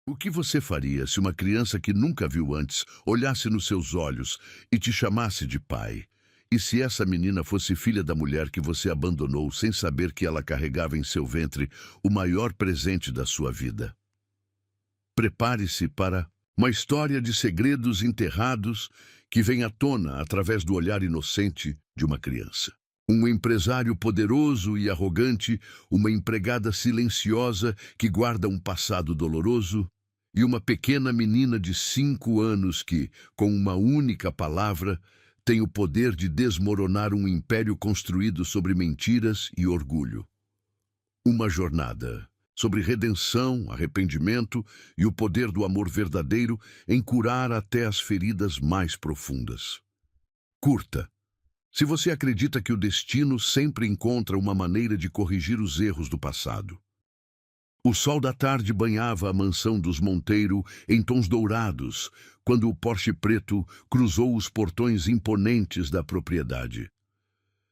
O que você faria se uma criança que nunca viu antes olhasse nos seus olhos e te chamasse de pai? E se essa menina fosse filha da mulher que você abandonou sem saber que ela carregava em seu ventre o maior presente da sua vida? Prepare-se para uma história de segredos enterrados que vem à tona através do olhar inocente de uma criança. Um empresário poderoso e arrogante, uma empregada silenciosa que guarda um passado doloroso, e uma pequena menina de 5 anos que, com uma única palavra, tem o poder de desmoronar um império construído sobre mentiras e orgulho. Uma jornada sobre redenção, arrependimento e o poder do amor verdadeiro em curar até as feridas mais profundas. Curta. Se você acredita que o destino sempre encontra uma maneira de corrigir os erros do passado. O sol da tarde banhava a mansão dos Monteiro em tons dourados, quando o Porsche preto cruzou os portões imponentes da propriedade.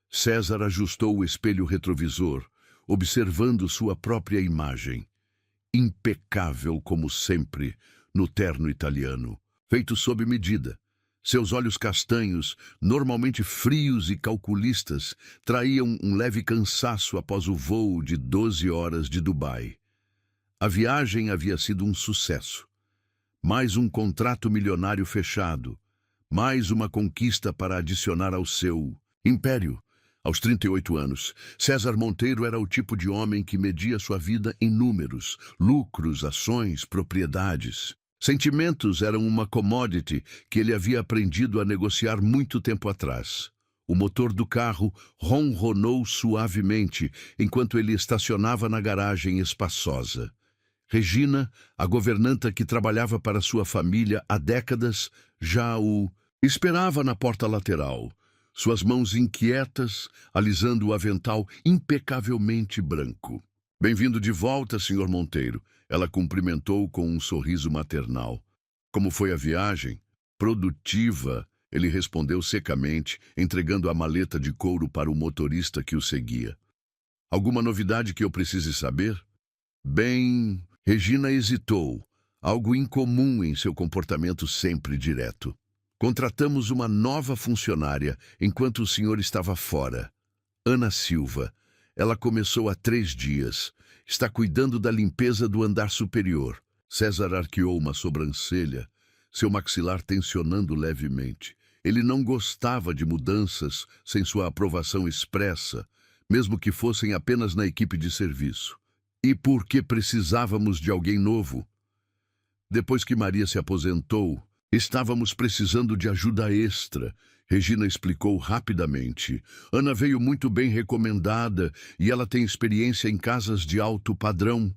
César ajustou o espelho retrovisor, observando sua própria imagem. Impecável como sempre, no terno italiano, feito sob medida. Seus olhos castanhos, normalmente frios e calculistas, traíam um leve cansaço após o voo de 12 horas de Dubai. A viagem havia sido um sucesso. Mais um contrato milionário fechado. Mais uma conquista para adicionar ao seu império. Aos 38 anos, César Monteiro era o tipo de homem que media sua vida em números, lucros, ações, propriedades. Sentimentos eram uma commodity que ele havia aprendido a negociar muito tempo atrás. O motor do carro ronronou suavemente enquanto ele estacionava na garagem espaçosa. Regina, a governanta que trabalhava para sua família há décadas, já o esperava na porta lateral, suas mãos inquietas, alisando o avental impecavelmente branco. "Bem-vindo de volta, Sr. Monteiro." Ela cumprimentou com um sorriso maternal. "Como foi a viagem?" "Produtiva," ele respondeu secamente, entregando a maleta de couro para o motorista que o seguia. "Alguma novidade que eu precise saber?" "Bem..." Regina hesitou, algo incomum em seu comportamento sempre direto. "Contratamos uma nova funcionária enquanto o senhor estava fora. Ana Silva. Ela começou há 3 dias. Está cuidando da limpeza do andar superior." César arqueou uma sobrancelha, seu maxilar tensionando levemente. Ele não gostava de mudanças sem sua aprovação expressa, mesmo que fossem apenas na equipe de serviço. "E por que precisávamos de alguém novo?" "Depois que Maria se aposentou, estávamos precisando de ajuda extra." Regina explicou rapidamente. "Ana veio muito bem recomendada e ela tem experiência em casas de alto padrão."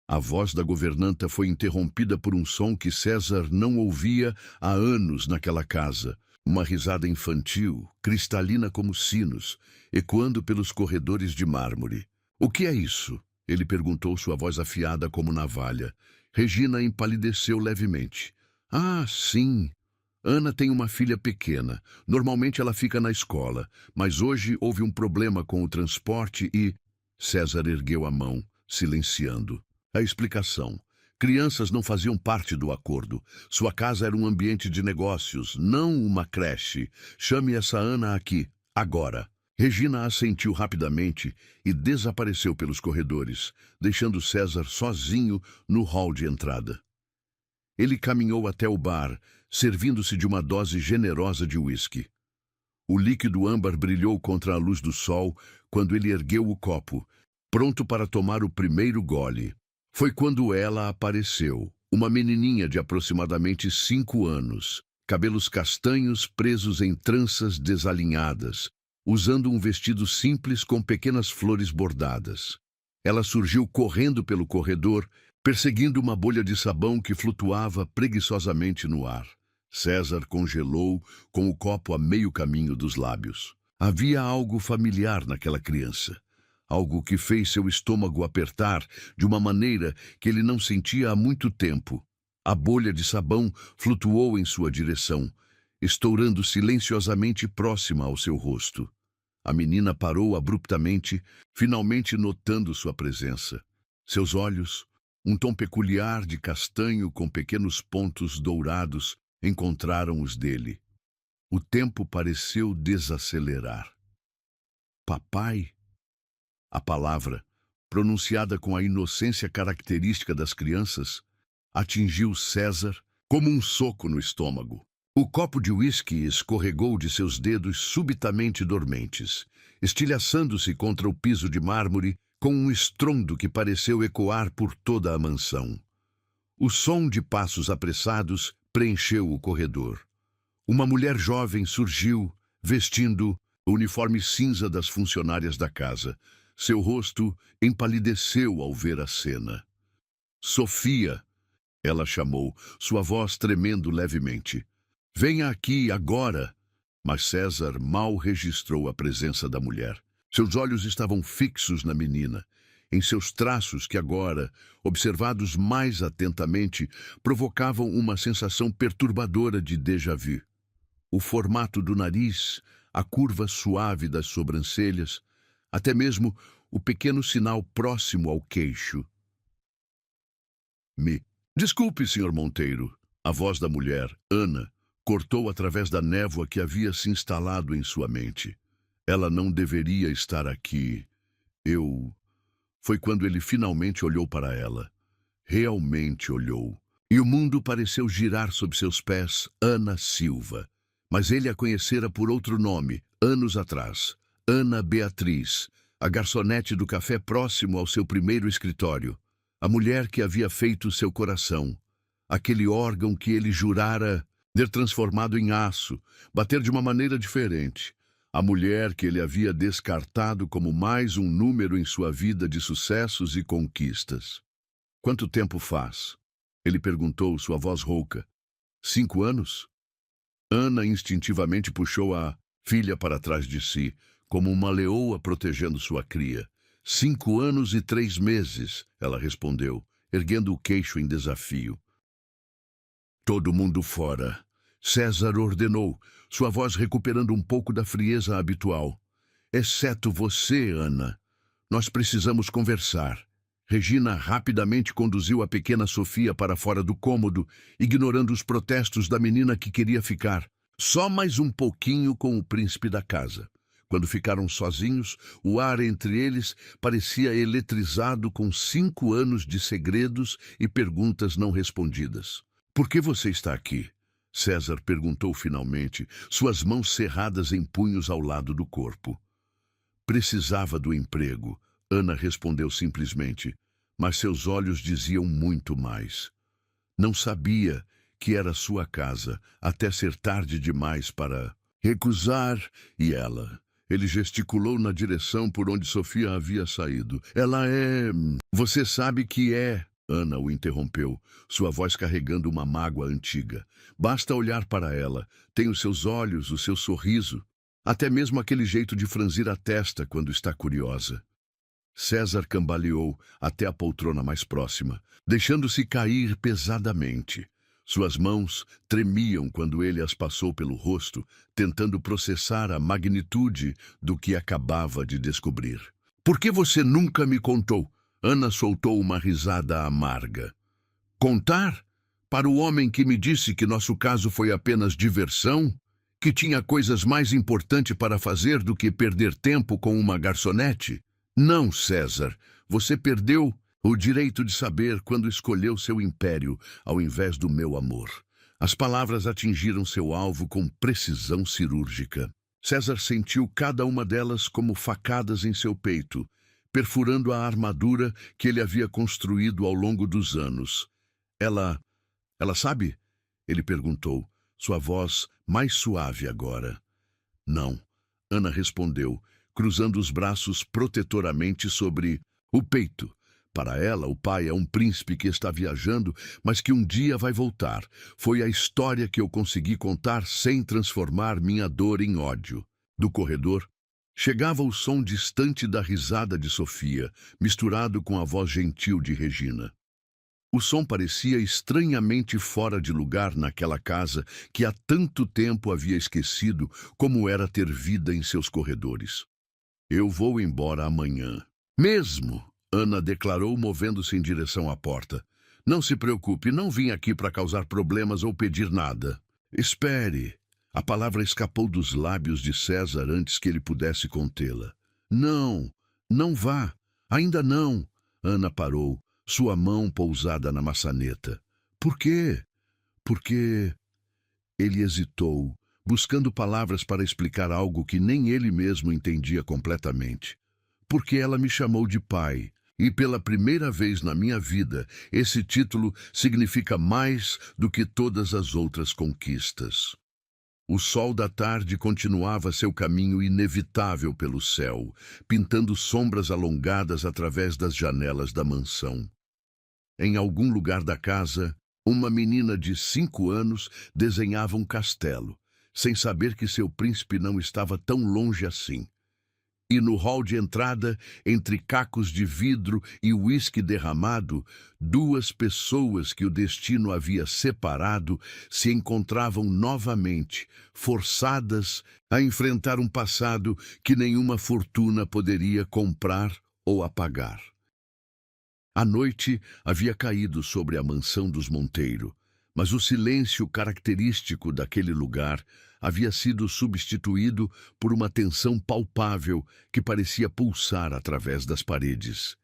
A voz da governanta foi interrompida por um som que César não ouvia há anos naquela casa. Uma risada infantil, cristalina como sinos, ecoando pelos corredores de mármore. "O que é isso?" Ele perguntou, sua voz afiada como navalha. Regina empalideceu levemente. "Ah, sim. Ana tem uma filha pequena. Normalmente ela fica na escola, mas hoje houve um problema com o transporte e..." César ergueu a mão, silenciando. A explicação. Crianças não faziam parte do acordo. Sua casa era um ambiente de negócios, não uma creche. "Chame essa Ana aqui, agora." Regina assentiu rapidamente e desapareceu pelos corredores, deixando César sozinho no hall de entrada. Ele caminhou até o bar, servindo-se de uma dose generosa de uísque. O líquido âmbar brilhou contra a luz do sol quando ele ergueu o copo, pronto para tomar o primeiro gole. Foi quando ela apareceu, uma menininha de aproximadamente 5 anos, cabelos castanhos presos em tranças desalinhadas, usando um vestido simples com pequenas flores bordadas. Ela surgiu correndo pelo corredor, perseguindo uma bolha de sabão que flutuava preguiçosamente no ar. César congelou, com o copo a meio caminho dos lábios. Havia algo familiar naquela criança. Algo que fez seu estômago apertar de uma maneira que ele não sentia há muito tempo. A bolha de sabão flutuou em sua direção, estourando silenciosamente próxima ao seu rosto. A menina parou abruptamente, finalmente notando sua presença. Seus olhos, Um tom peculiar de castanho com pequenos pontos dourados encontraram os dele. O tempo pareceu desacelerar. Papai? A palavra, pronunciada com a inocência característica das crianças, atingiu César como um soco no estômago. O copo de uísque escorregou de seus dedos subitamente dormentes, estilhaçando-se contra o piso de mármore com um estrondo que pareceu ecoar por toda a mansão. O som de passos apressados preencheu o corredor. Uma mulher jovem surgiu, vestindo o uniforme cinza das funcionárias da casa. Seu rosto empalideceu ao ver a cena. Sofia, ela chamou, sua voz tremendo levemente. Venha aqui agora. Mas César mal registrou a presença da mulher. Seus olhos estavam fixos na menina, em seus traços que agora, observados mais atentamente, provocavam uma sensação perturbadora de déjà-vu. O formato do nariz, a curva suave das sobrancelhas, até mesmo o pequeno sinal próximo ao queixo. Desculpe, Sr. Monteiro. A voz da mulher, Ana, cortou através da névoa que havia se instalado em sua mente. Ela não deveria estar aqui. Foi quando ele finalmente olhou para ela. Realmente olhou. E o mundo pareceu girar sob seus pés. Ana Silva. Mas ele a conhecera por outro nome, anos atrás. Ana Beatriz, a garçonete do café próximo ao seu primeiro escritório. A mulher que havia feito seu coração. Aquele órgão que ele jurara ter transformado em aço, bater de uma maneira diferente. A mulher que ele havia descartado como mais um número em sua vida de sucessos e conquistas. Quanto tempo faz? Ele perguntou, sua voz rouca. 5 anos? Ana instintivamente puxou a filha para trás de si, como uma leoa protegendo sua cria. 5 anos e 3 meses, ela respondeu, erguendo o queixo em desafio. Todo mundo fora. César ordenou, sua voz recuperando um pouco da frieza habitual. Exceto você, Ana. Nós precisamos conversar. Regina rapidamente conduziu a pequena Sofia para fora do cômodo, ignorando os protestos da menina que queria ficar. Só mais um pouquinho com o príncipe da casa. Quando ficaram sozinhos, o ar entre eles parecia eletrizado com 5 anos de segredos e perguntas não respondidas. Por que você está aqui? César perguntou finalmente, suas mãos cerradas em punhos ao lado do corpo. Precisava do emprego, Ana respondeu simplesmente, mas seus olhos diziam muito mais. Não sabia que era sua casa, até ser tarde demais para recusar, e ela... Ele gesticulou na direção por onde Sofia havia saído. Ela é... Você sabe que é... Ana o interrompeu, sua voz carregando uma mágoa antiga. Basta olhar para ela. Tem os seus olhos, o seu sorriso. Até mesmo aquele jeito de franzir a testa quando está curiosa. César cambaleou até a poltrona mais próxima, deixando-se cair pesadamente. Suas mãos tremiam quando ele as passou pelo rosto, tentando processar a magnitude do que acabava de descobrir. Por que você nunca me contou? Ana soltou uma risada amarga. Contar? Para o homem que me disse que nosso caso foi apenas diversão? Que tinha coisas mais importantes para fazer do que perder tempo com uma garçonete? Não, César. Você perdeu o direito de saber quando escolheu seu império ao invés do meu amor. As palavras atingiram seu alvo com precisão cirúrgica. César sentiu cada uma delas como facadas em seu peito, perfurando a armadura que ele havia construído ao longo dos anos. Ela sabe? Ele perguntou, sua voz mais suave agora. Não, Ana respondeu, cruzando os braços protetoramente sobre o peito. Para ela, o pai é um príncipe que está viajando, mas que um dia vai voltar. Foi a história que eu consegui contar sem transformar minha dor em ódio. Do corredor, chegava o som distante da risada de Sofia, misturado com a voz gentil de Regina. O som parecia estranhamente fora de lugar naquela casa que há tanto tempo havia esquecido como era ter vida em seus corredores. Eu vou embora amanhã. Mesmo? Ana declarou, movendo-se em direção à porta. Não se preocupe, não vim aqui para causar problemas ou pedir nada. Espere. A palavra escapou dos lábios de César antes que ele pudesse contê-la. Não, não vá. Ainda não. Ana parou, sua mão pousada na maçaneta. Por quê? Porque... Ele hesitou, buscando palavras para explicar algo que nem ele mesmo entendia completamente. Porque ela me chamou de pai. E pela primeira vez na minha vida, esse título significa mais do que todas as outras conquistas. O sol da tarde continuava seu caminho inevitável pelo céu, pintando sombras alongadas através das janelas da mansão. Em algum lugar da casa, uma menina de 5 anos desenhava um castelo, sem saber que seu príncipe não estava tão longe assim. E no hall de entrada, entre cacos de vidro e uísque derramado, 2 pessoas que o destino havia separado se encontravam novamente, forçadas a enfrentar um passado que nenhuma fortuna poderia comprar ou apagar. A noite havia caído sobre a mansão dos Monteiro, mas o silêncio característico daquele lugar havia sido substituído por uma tensão palpável que parecia pulsar através das paredes.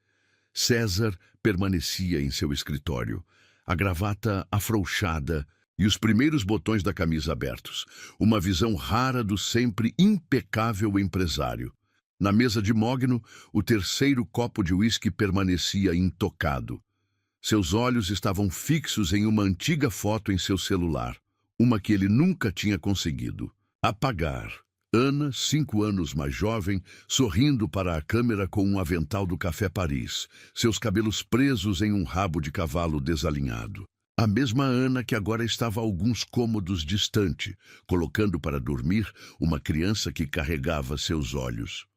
César permanecia em seu escritório, a gravata afrouxada e os primeiros botões da camisa abertos, uma visão rara do sempre impecável empresário. Na mesa de mogno, o 3º copo de uísque permanecia intocado. Seus olhos estavam fixos em uma antiga foto em seu celular, uma que ele nunca tinha conseguido apagar. Ana, 5 anos mais jovem, sorrindo para a câmera com um avental do Café Paris, seus cabelos presos em um rabo de cavalo desalinhado. A mesma Ana que agora estava alguns cômodos distante, colocando para dormir uma criança que carregava seus olhos.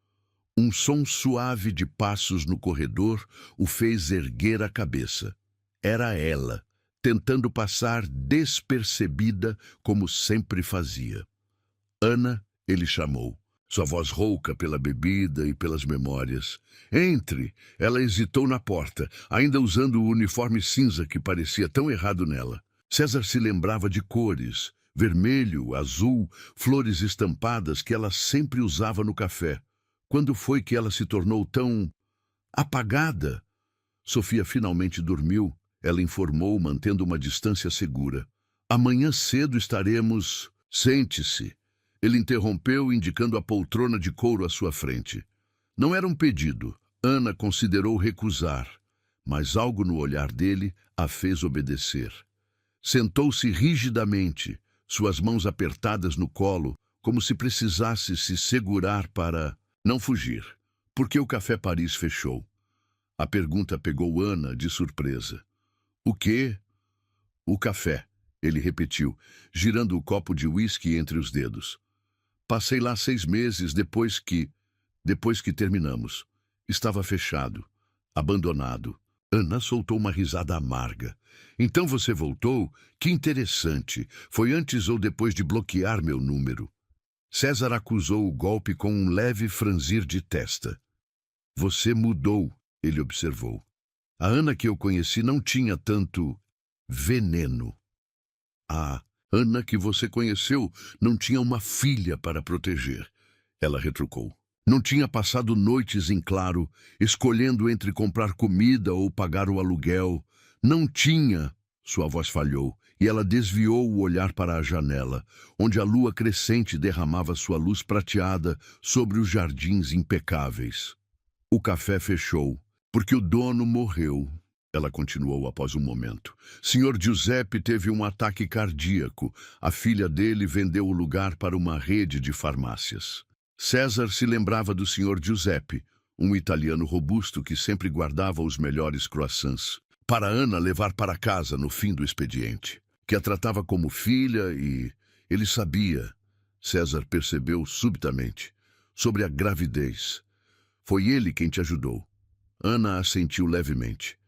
Um som suave de passos no corredor o fez erguer a cabeça. Era ela, tentando passar despercebida como sempre fazia. Ana, ele chamou, sua voz rouca pela bebida e pelas memórias. Entre! Ela hesitou na porta, ainda usando o uniforme cinza que parecia tão errado nela. César se lembrava de cores, vermelho, azul, flores estampadas que ela sempre usava no café. Quando foi que ela se tornou tão apagada? Sofia finalmente dormiu, ela informou, mantendo uma distância segura. Amanhã cedo estaremos... Sente-se. Ele interrompeu, indicando a poltrona de couro à sua frente. Não era um pedido. Ana considerou recusar, mas algo no olhar dele a fez obedecer. Sentou-se rigidamente, suas mãos apertadas no colo, como se precisasse se segurar para não fugir. Por que o Café Paris fechou? A pergunta pegou Ana de surpresa. O quê? O café, ele repetiu, girando o copo de uísque entre os dedos. Passei lá 6 meses depois que terminamos. Estava fechado, abandonado. Ana soltou uma risada amarga. Então você voltou? Que interessante. Foi antes ou depois de bloquear meu número? César acusou o golpe com um leve franzir de testa. Você mudou, ele observou. A Ana que eu conheci não tinha tanto veneno. A Ana que você conheceu não tinha uma filha para proteger, ela retrucou. Não tinha passado noites em claro, escolhendo entre comprar comida ou pagar o aluguel. Não tinha, sua voz falhou, e ela desviou o olhar para a janela, onde a lua crescente derramava sua luz prateada sobre os jardins impecáveis. O café fechou, porque o dono morreu. Ela continuou após um momento. Senhor Giuseppe teve um ataque cardíaco. A filha dele vendeu o lugar para uma rede de farmácias. César se lembrava do Sr. Giuseppe, um italiano robusto que sempre guardava os melhores croissants, para Ana levar para casa no fim do expediente, que a tratava como filha e... Ele sabia, César percebeu subitamente, sobre a gravidez. Foi ele quem te ajudou. Ana assentiu levemente.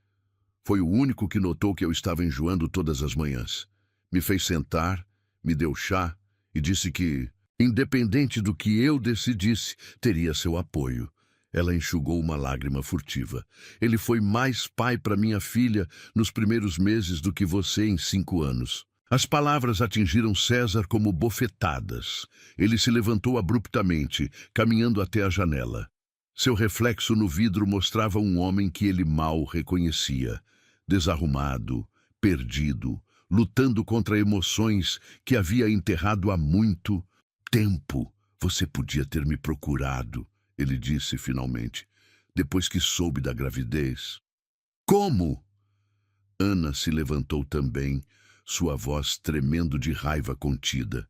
Foi o único que notou que eu estava enjoando todas as manhãs. Me fez sentar, me deu chá e disse que, independente do que eu decidisse, teria seu apoio. Ela enxugou uma lágrima furtiva. Ele foi mais pai para minha filha nos primeiros meses do que você em 5 anos. As palavras atingiram César como bofetadas. Ele se levantou abruptamente, caminhando até a janela. Seu reflexo no vidro mostrava um homem que ele mal reconhecia. Desarrumado, perdido, lutando contra emoções que havia enterrado há muito tempo. Você podia ter me procurado, ele disse finalmente, depois que soube da gravidez. Como? Ana se levantou também, sua voz tremendo de raiva contida.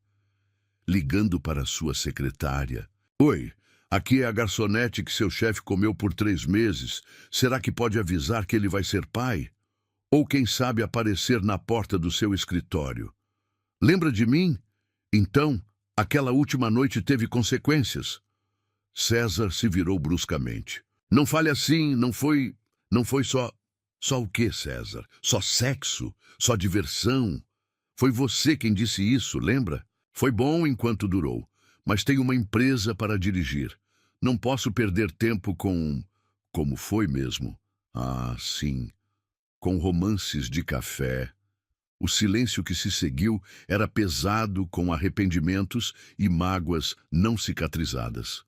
Ligando para sua secretária. Oi, aqui é a garçonete que seu chefe comeu por 3 meses. Será que pode avisar que ele vai ser pai? Ou quem sabe aparecer na porta do seu escritório? Lembra de mim? Então, aquela última noite teve consequências. César se virou bruscamente. Não fale assim, não foi só... Só o quê, César? Só sexo? Só diversão? Foi você quem disse isso, lembra? Foi bom enquanto durou, mas tenho uma empresa para dirigir. Não posso perder tempo com... Como foi mesmo? Ah, sim. Com romances de café. O silêncio que se seguiu era pesado com arrependimentos e mágoas não cicatrizadas.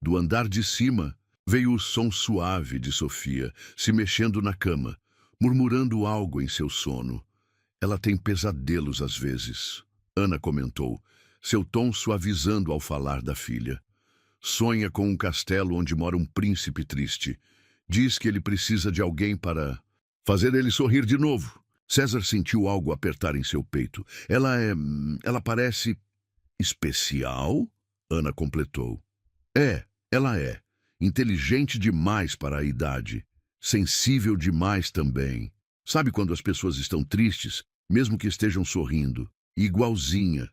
Do andar de cima, veio o som suave de Sofia, se mexendo na cama, murmurando algo em seu sono. Ela tem pesadelos às vezes, Ana comentou, seu tom suavizando ao falar da filha. Sonha com um castelo onde mora um príncipe triste. Diz que ele precisa de alguém para fazer ele sorrir de novo. César sentiu algo apertar em seu peito. Ela parece especial? Ana completou. Ela é. Inteligente demais para a idade, sensível demais também. Sabe quando as pessoas estão tristes, mesmo que estejam sorrindo? Igualzinha.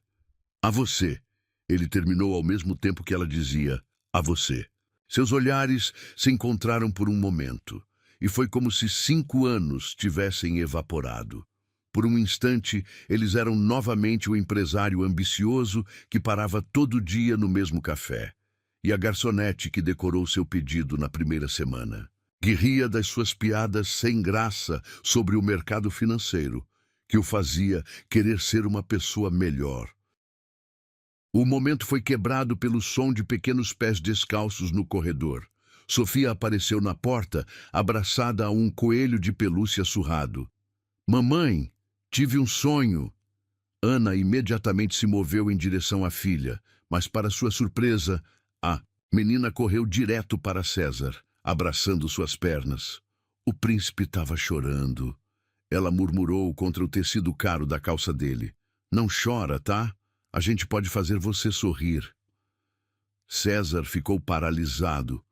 A você. Ele terminou ao mesmo tempo que ela dizia, a você. Seus olhares se encontraram por um momento, e foi como se 5 anos tivessem evaporado. Por um instante, eles eram novamente o empresário ambicioso que parava todo dia no mesmo café. E a garçonete que decorou seu pedido na primeira semana. Que ria das suas piadas sem graça sobre o mercado financeiro, que o fazia querer ser uma pessoa melhor. O momento foi quebrado pelo som de pequenos pés descalços no corredor. Sofia apareceu na porta, abraçada a um coelho de pelúcia surrado. Mamãe, tive um sonho. Ana imediatamente se moveu em direção à filha, mas para sua surpresa, a menina correu direto para César, abraçando suas pernas. O príncipe estava chorando. Ela murmurou contra o tecido caro da calça dele. Não chora, tá? A gente pode fazer você sorrir. César ficou paralisado,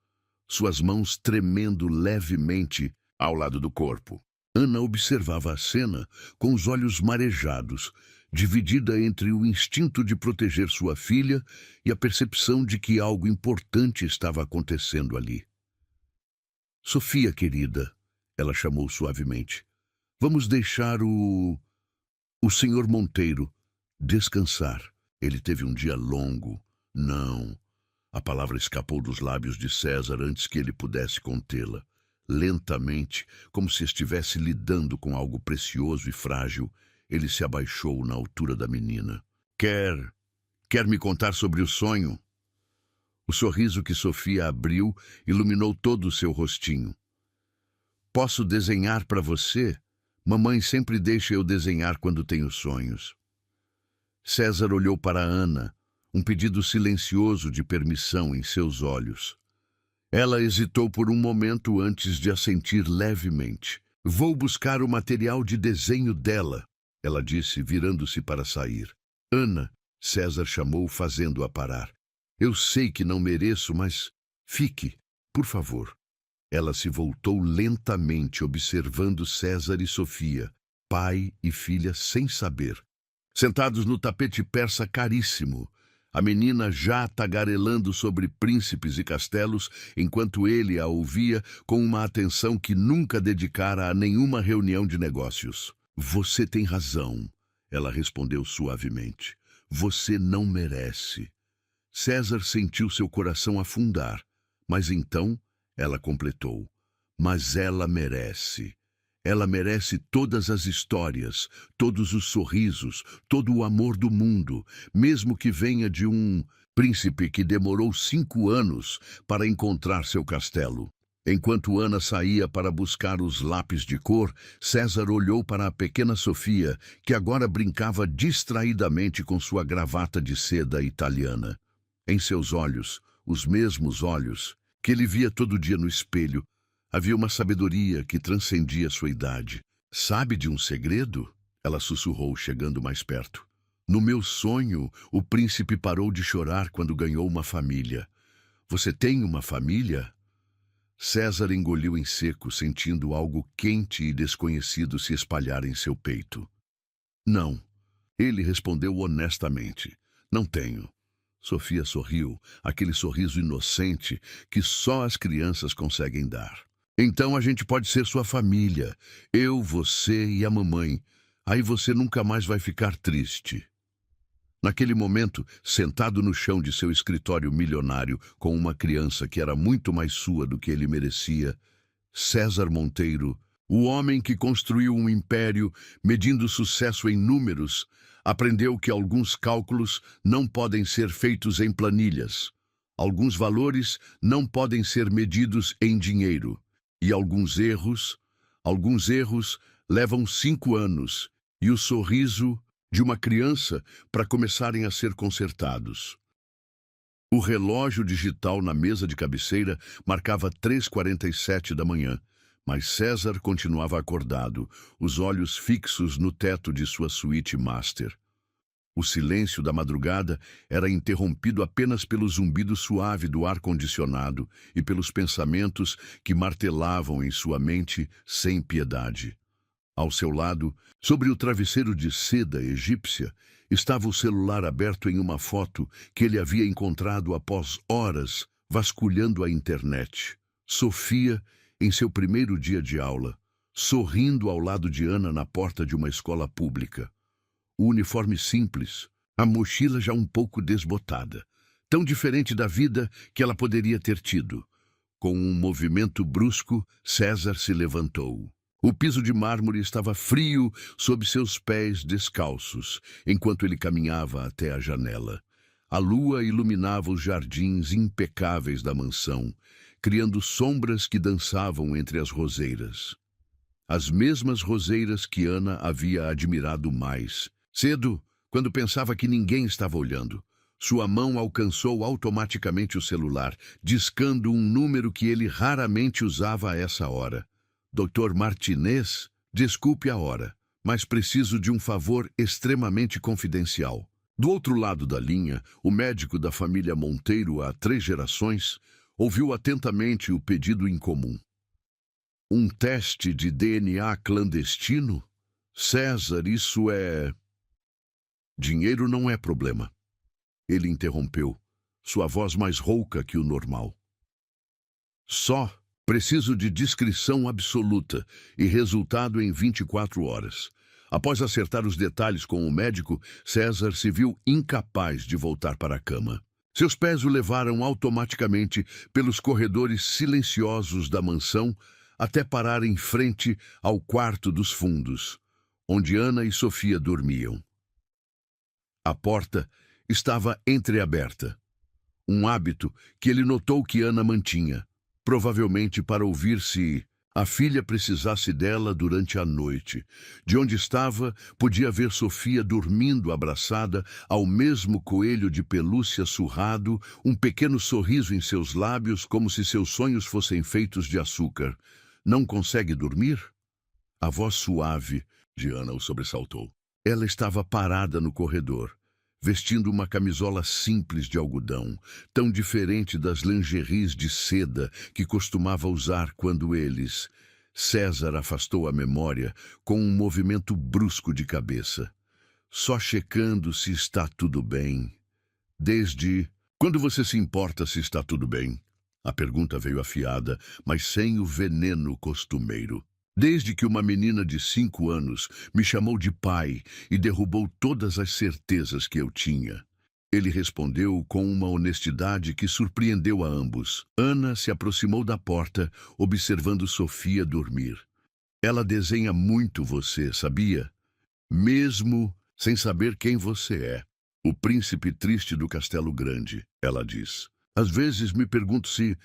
suas mãos tremendo levemente ao lado do corpo. Ana observava a cena com os olhos marejados, dividida entre o instinto de proteger sua filha e a percepção de que algo importante estava acontecendo ali. Sofia, querida, ela chamou suavemente, vamos deixar o senhor Monteiro descansar. Ele teve um dia longo. Não. A palavra escapou dos lábios de César antes que ele pudesse contê-la. Lentamente, como se estivesse lidando com algo precioso e frágil, ele se abaixou na altura da menina. Quer me contar sobre o sonho? O sorriso que Sofia abriu iluminou todo o seu rostinho. Posso desenhar para você? Mamãe sempre deixa eu desenhar quando tenho sonhos. César olhou para Ana, um pedido silencioso de permissão em seus olhos. Ela hesitou por um momento antes de assentir levemente. Vou buscar o material de desenho dela, ela disse, virando-se para sair. Ana, César chamou, fazendo-a parar. Eu sei que não mereço, mas fique, por favor. Ela se voltou lentamente, observando César e Sofia, pai e filha sem saber. Sentados no tapete persa caríssimo, a menina já tagarelando sobre príncipes e castelos, enquanto ele a ouvia com uma atenção que nunca dedicara a nenhuma reunião de negócios. Você tem razão, ela respondeu suavemente. Você não merece. César sentiu seu coração afundar, Mas então ela completou: mas ela merece. Ela merece todas as histórias, todos os sorrisos, todo o amor do mundo, mesmo que venha de um príncipe que demorou 5 anos para encontrar seu castelo. Enquanto Ana saía para buscar os lápis de cor, César olhou para a pequena Sofia, que agora brincava distraidamente com sua gravata de seda italiana. Em seus olhos, os mesmos olhos que ele via todo dia no espelho, havia uma sabedoria que transcendia sua idade. Sabe de um segredo? Ela sussurrou, chegando mais perto. No meu sonho, o príncipe parou de chorar quando ganhou uma família. Você tem uma família? César engoliu em seco, sentindo algo quente e desconhecido se espalhar em seu peito. Não, ele respondeu honestamente. Não tenho. Sofia sorriu, aquele sorriso inocente que só as crianças conseguem dar. Então a gente pode ser sua família, eu, você e a mamãe. Aí você nunca mais vai ficar triste. Naquele momento, sentado no chão de seu escritório milionário com uma criança que era muito mais sua do que ele merecia, César Monteiro, o homem que construiu um império medindo sucesso em números, aprendeu que alguns cálculos não podem ser feitos em planilhas. Alguns valores não podem ser medidos em dinheiro. E alguns erros levam 5 anos e o sorriso de uma criança para começarem a ser consertados. O relógio digital na mesa de cabeceira marcava 3h47 da manhã, mas César continuava acordado, os olhos fixos no teto de sua suíte master. O silêncio da madrugada era interrompido apenas pelo zumbido suave do ar-condicionado e pelos pensamentos que martelavam em sua mente sem piedade. Ao seu lado, sobre o travesseiro de seda egípcia, estava o celular aberto em uma foto que ele havia encontrado após horas vasculhando a internet. Sofia, em seu primeiro dia de aula, sorrindo ao lado de Ana na porta de uma escola pública. O uniforme simples, a mochila já um pouco desbotada, tão diferente da vida que ela poderia ter tido. Com um movimento brusco, César se levantou. O piso de mármore estava frio sob seus pés descalços, enquanto ele caminhava até a janela. A lua iluminava os jardins impecáveis da mansão, criando sombras que dançavam entre as roseiras. As mesmas roseiras que Ana havia admirado mais. Cedo, quando pensava que ninguém estava olhando, sua mão alcançou automaticamente o celular, discando um número que ele raramente usava a essa hora. Dr. Martinez, desculpe a hora, mas preciso de um favor extremamente confidencial. Do outro lado da linha, o médico da família Monteiro há 3 gerações ouviu atentamente o pedido incomum. Um teste de DNA clandestino? César, isso é... Dinheiro não é problema. Ele interrompeu, sua voz mais rouca que o normal. Só preciso de discrição absoluta e resultado em 24 horas. Após acertar os detalhes com o médico, César se viu incapaz de voltar para a cama. Seus pés o levaram automaticamente pelos corredores silenciosos da mansão até parar em frente ao quarto dos fundos, onde Ana e Sofia dormiam. A porta estava entreaberta, um hábito que ele notou que Ana mantinha, provavelmente para ouvir se a filha precisasse dela durante a noite. De onde estava, podia ver Sofia dormindo abraçada ao mesmo coelho de pelúcia surrado, um pequeno sorriso em seus lábios como se seus sonhos fossem feitos de açúcar. Não consegue dormir? A voz suave de Ana o sobressaltou. Ela estava parada no corredor, vestindo uma camisola simples de algodão, tão diferente das lingeries de seda que costumava usar quando eles... César afastou a memória com um movimento brusco de cabeça. Só checando se está tudo bem. Desde... Quando você se importa se está tudo bem? A pergunta veio afiada, mas sem o veneno costumeiro. Desde que uma menina de 5 anos me chamou de pai e derrubou todas as certezas que eu tinha. Ele respondeu com uma honestidade que surpreendeu a ambos. Ana se aproximou da porta, observando Sofia dormir. Ela desenha muito você, sabia? Mesmo sem saber quem você é. O príncipe triste do Castelo Grande, ela diz. Às vezes me pergunto se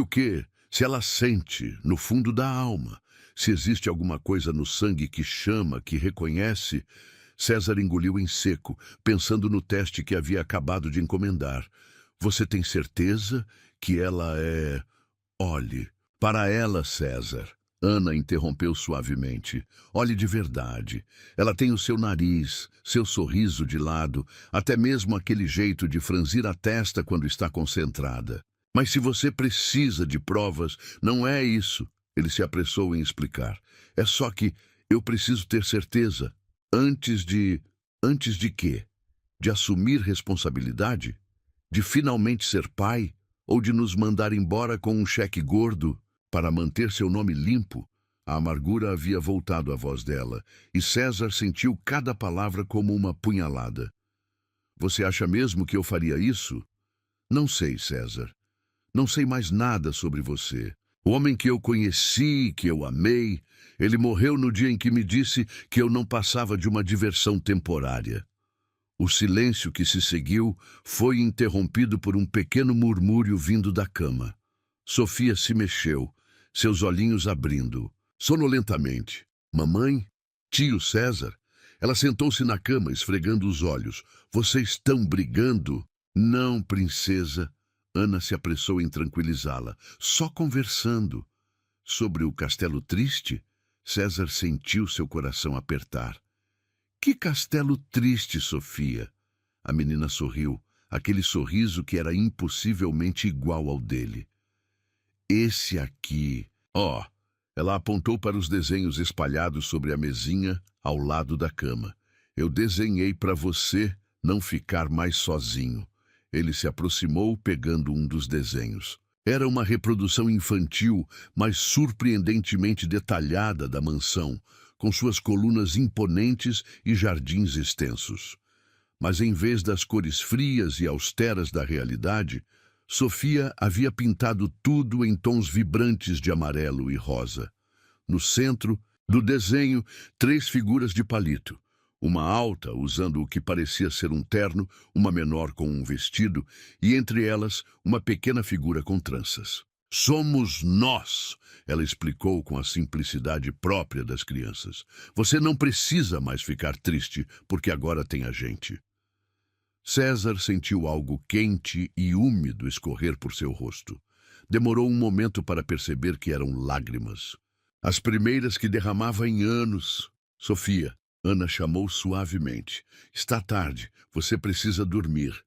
o quê? Se ela sente, no fundo da alma. Se existe alguma coisa no sangue que chama, que reconhece. César engoliu em seco, pensando no teste que havia acabado de encomendar. Você tem certeza que ela é... Olhe, para ela, César. Ana interrompeu suavemente. Olhe de verdade. Ela tem o seu nariz, seu sorriso de lado, até mesmo aquele jeito de franzir a testa quando está concentrada. Mas se você precisa de provas, não é isso. Ele se apressou em explicar. É só que eu preciso ter certeza. Antes de quê? De assumir responsabilidade? De finalmente ser pai? Ou de nos mandar embora com um cheque gordo para manter seu nome limpo? A amargura havia voltado à voz dela, e César sentiu cada palavra como uma punhalada. Você acha mesmo que eu faria isso? Não sei, César. Não sei mais nada sobre você. O homem que eu conheci, que eu amei, ele morreu no dia em que me disse que eu não passava de uma diversão temporária. O silêncio que se seguiu foi interrompido por um pequeno murmúrio vindo da cama. Sofia se mexeu, seus olhinhos abrindo, sonolentamente. Mamãe? Tio César? Ela sentou-se na cama, esfregando os olhos. Vocês estão brigando? Não, princesa. Ana se apressou em tranquilizá-la. Só conversando. Sobre o castelo triste, César sentiu seu coração apertar. Que castelo triste, Sofia! A menina sorriu, aquele sorriso que era impossivelmente igual ao dele. Esse aqui... Oh! Ela apontou para os desenhos espalhados sobre a mesinha ao lado da cama. Eu desenhei para você não ficar mais sozinho. Ele se aproximou pegando um dos desenhos. Era uma reprodução infantil, mas surpreendentemente detalhada da mansão, com suas colunas imponentes e jardins extensos. Mas em vez das cores frias e austeras da realidade, Sofia havia pintado tudo em tons vibrantes de amarelo e rosa. No centro do desenho, 3 figuras de palito. Uma alta, usando o que parecia ser um terno, uma menor com um vestido, e entre elas, uma pequena figura com tranças. Somos nós, ela explicou com a simplicidade própria das crianças. Você não precisa mais ficar triste, porque agora tem a gente. César sentiu algo quente e úmido escorrer por seu rosto. Demorou um momento para perceber que eram lágrimas. As primeiras que derramava em anos. Sofia, Ana chamou suavemente. Está tarde, você precisa dormir.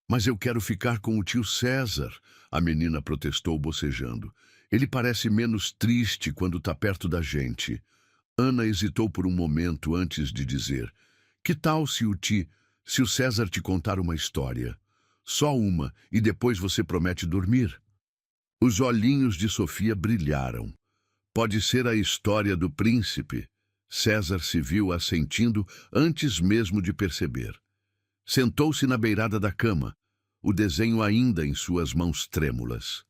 Mas eu quero ficar com o tio César, a menina protestou bocejando. Ele parece menos triste quando está perto da gente. Ana hesitou por um momento antes de dizer. Que tal se o César te contar uma história? Só uma, e depois você promete dormir. Os olhinhos de Sofia brilharam. Pode ser a história do príncipe. César se viu assentindo antes mesmo de perceber. Sentou-se na beirada da cama, o desenho ainda em suas mãos trêmulas.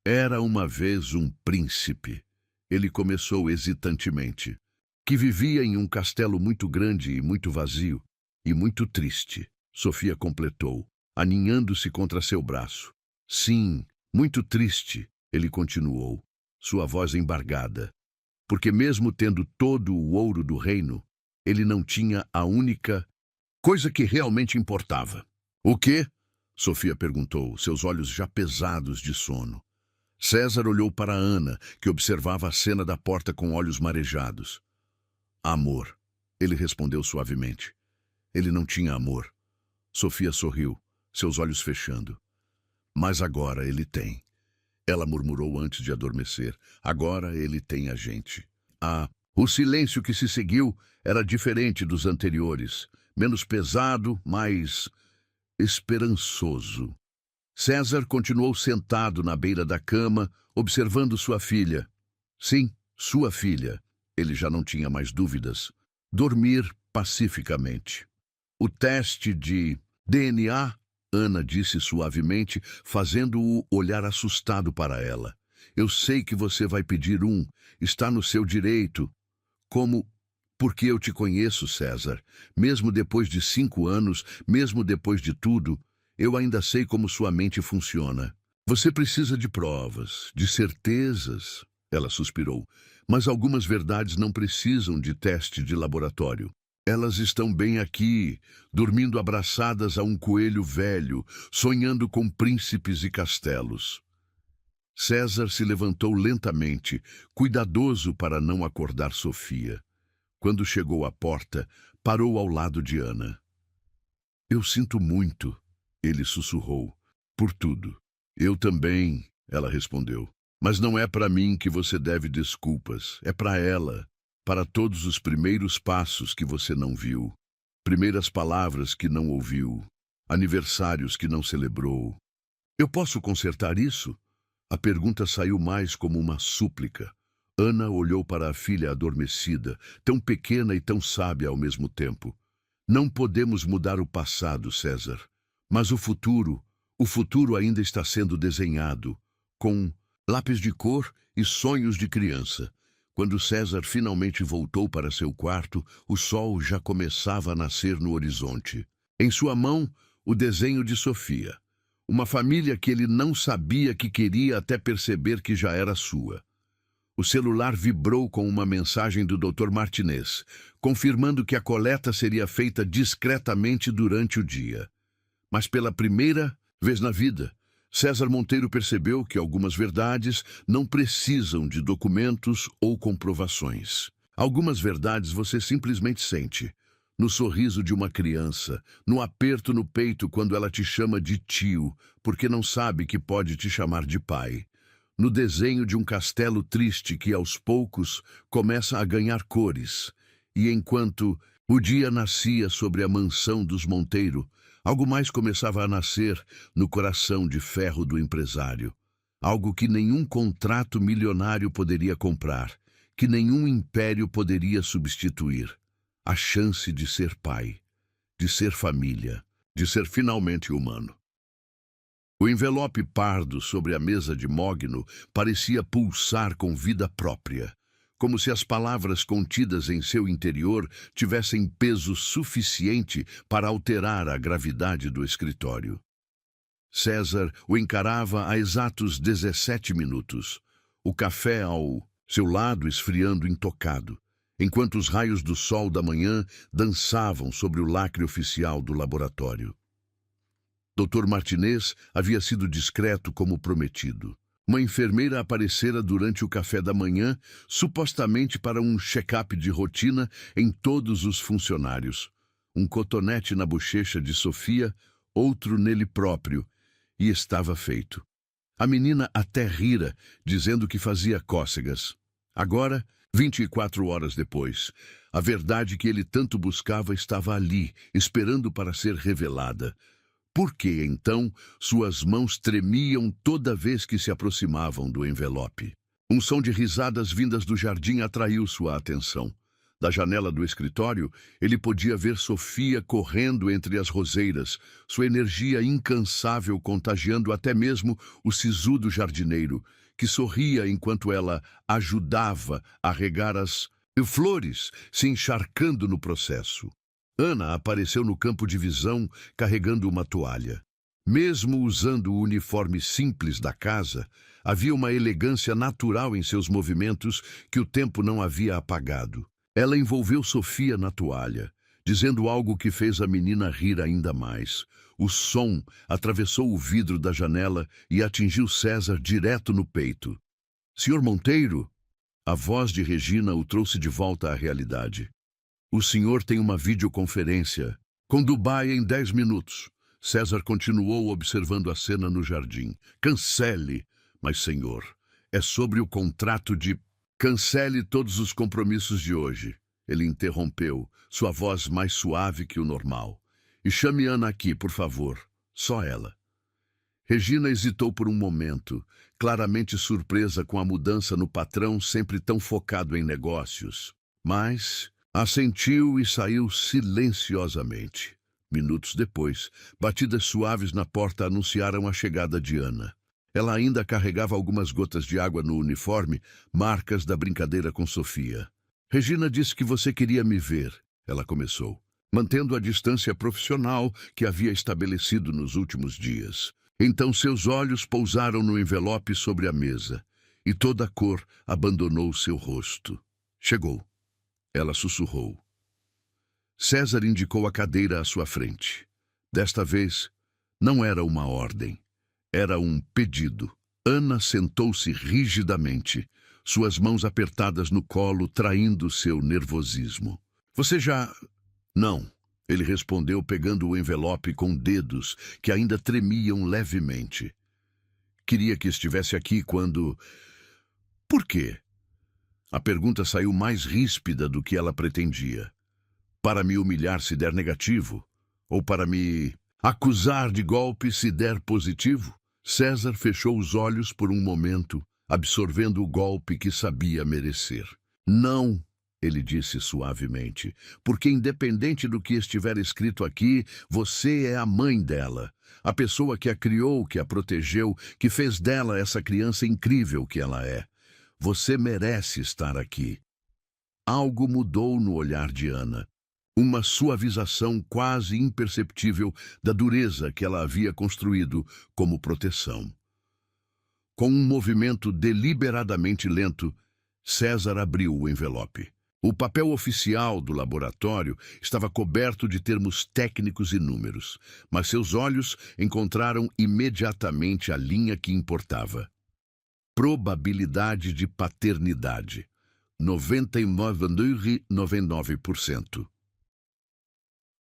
Era uma vez um príncipe, ele começou hesitantemente, que vivia em um castelo muito grande e muito vazio, e muito triste. Sofia completou, aninhando-se contra seu braço. Sim, muito triste, ele continuou, sua voz embargada, porque mesmo tendo todo o ouro do reino, ele não tinha a única coisa que realmente importava. O quê? Sofia perguntou, seus olhos já pesados de sono. César olhou para Ana, que observava a cena da porta com olhos marejados. Amor, ele respondeu suavemente. Ele não tinha amor. Sofia sorriu, seus olhos fechando. Mas agora ele tem. Ela murmurou antes de adormecer. Agora ele tem a gente. O silêncio que se seguiu era diferente dos anteriores. Menos pesado, mais esperançoso. César continuou sentado na beira da cama, observando sua filha. Sim, sua filha. Ele já não tinha mais dúvidas. Dormir pacificamente. O teste de DNA? Ana disse suavemente, fazendo-o olhar assustado para ela. Eu sei que você vai pedir um. Está no seu direito. Como? Porque eu te conheço, César. Mesmo depois de 5 anos, mesmo depois de tudo, eu ainda sei como sua mente funciona. Você precisa de provas, de certezas. Ela suspirou. Mas algumas verdades não precisam de teste de laboratório. Elas estão bem aqui, dormindo abraçadas a um coelho velho, sonhando com príncipes e castelos. César se levantou lentamente, cuidadoso para não acordar Sofia. Quando chegou à porta, parou ao lado de Ana. Eu sinto muito, ele sussurrou, por tudo. Eu também, ela respondeu. Mas não é para mim que você deve desculpas, é para ela, para todos os primeiros passos que você não viu, primeiras palavras que não ouviu, aniversários que não celebrou. Eu posso consertar isso? A pergunta saiu mais como uma súplica. Ana olhou para a filha adormecida, tão pequena e tão sábia ao mesmo tempo. Não podemos mudar o passado, César, mas o futuro ainda está sendo desenhado, com lápis de cor e sonhos de criança. Quando César finalmente voltou para seu quarto, o sol já começava a nascer no horizonte. Em sua mão, o desenho de Sofia. Uma família que ele não sabia que queria até perceber que já era sua. O celular vibrou com uma mensagem do Dr. Martinez, confirmando que a coleta seria feita discretamente durante o dia. Mas pela primeira vez na vida, César Monteiro percebeu que algumas verdades não precisam de documentos ou comprovações. Algumas verdades você simplesmente sente. No sorriso de uma criança, no aperto no peito quando ela te chama de tio, porque não sabe que pode te chamar de pai. No desenho de um castelo triste que, aos poucos, começa a ganhar cores. E enquanto o dia nascia sobre a mansão dos Monteiro, algo mais começava a nascer no coração de ferro do empresário. Algo que nenhum contrato milionário poderia comprar, que nenhum império poderia substituir. A chance de ser pai, de ser família, de ser finalmente humano. O envelope pardo sobre a mesa de mogno parecia pulsar com vida própria, como se as palavras contidas em seu interior tivessem peso suficiente para alterar a gravidade do escritório. César o encarava há exatos 17 minutos, o café ao seu lado esfriando intocado, enquanto os raios do sol da manhã dançavam sobre o lacre oficial do laboratório. Dr. Martinez havia sido discreto como prometido. Uma enfermeira aparecera durante o café da manhã, supostamente para um check-up de rotina em todos os funcionários. Um cotonete na bochecha de Sofia, outro nele próprio, e estava feito. A menina até rira, dizendo que fazia cócegas. Agora, 24 horas depois, a verdade que ele tanto buscava estava ali, esperando para ser revelada. Por que, então, suas mãos tremiam toda vez que se aproximavam do envelope? Um som de risadas vindas do jardim atraiu sua atenção. Da janela do escritório, ele podia ver Sofia correndo entre as roseiras, sua energia incansável contagiando até mesmo o sisudo jardineiro, que sorria enquanto ela ajudava a regar as flores, se encharcando no processo. Ana apareceu no campo de visão carregando uma toalha. Mesmo usando o uniforme simples da casa, havia uma elegância natural em seus movimentos que o tempo não havia apagado. Ela envolveu Sofia na toalha, dizendo algo que fez a menina rir ainda mais. O som atravessou o vidro da janela e atingiu César direto no peito. Senhor Monteiro? A voz de Regina o trouxe de volta à realidade. O senhor tem uma videoconferência com Dubai em 10 minutos. César continuou observando a cena no jardim. Cancele. Mas, senhor, é sobre o contrato de... Cancele todos os compromissos de hoje. Ele interrompeu, sua voz mais suave que o normal. E chame Ana aqui, por favor. Só ela. Regina hesitou por um momento, claramente surpresa com a mudança no patrão sempre tão focado em negócios. Mas assentiu e saiu silenciosamente. Minutos depois, batidas suaves na porta anunciaram a chegada de Ana. Ela ainda carregava algumas gotas de água no uniforme, marcas da brincadeira com Sofia. Regina disse que você queria me ver, ela começou, mantendo a distância profissional que havia estabelecido nos últimos dias. Então seus olhos pousaram no envelope sobre a mesa, e toda a cor abandonou seu rosto. Chegou. Ela sussurrou. César indicou a cadeira à sua frente. Desta vez, não era uma ordem. Era um pedido. Ana sentou-se rigidamente, suas mãos apertadas no colo, traindo seu nervosismo. Você já... Não, ele respondeu, pegando o envelope com dedos que ainda tremiam levemente. Queria que estivesse aqui quando... Por quê? A pergunta saiu mais ríspida do que ela pretendia. Para me humilhar se der negativo? Ou para me acusar de golpe se der positivo? César fechou os olhos por um momento, absorvendo o golpe que sabia merecer. Não, ele disse suavemente, porque independente do que estiver escrito aqui, você é a mãe dela, a pessoa que a criou, que a protegeu, que fez dela essa criança incrível que ela é. Você merece estar aqui. Algo mudou no olhar de Ana. Uma suavização quase imperceptível da dureza que ela havia construído como proteção. Com um movimento deliberadamente lento, César abriu o envelope. O papel oficial do laboratório estava coberto de termos técnicos e números, mas seus olhos encontraram imediatamente a linha que importava. Probabilidade de paternidade. 99,99%.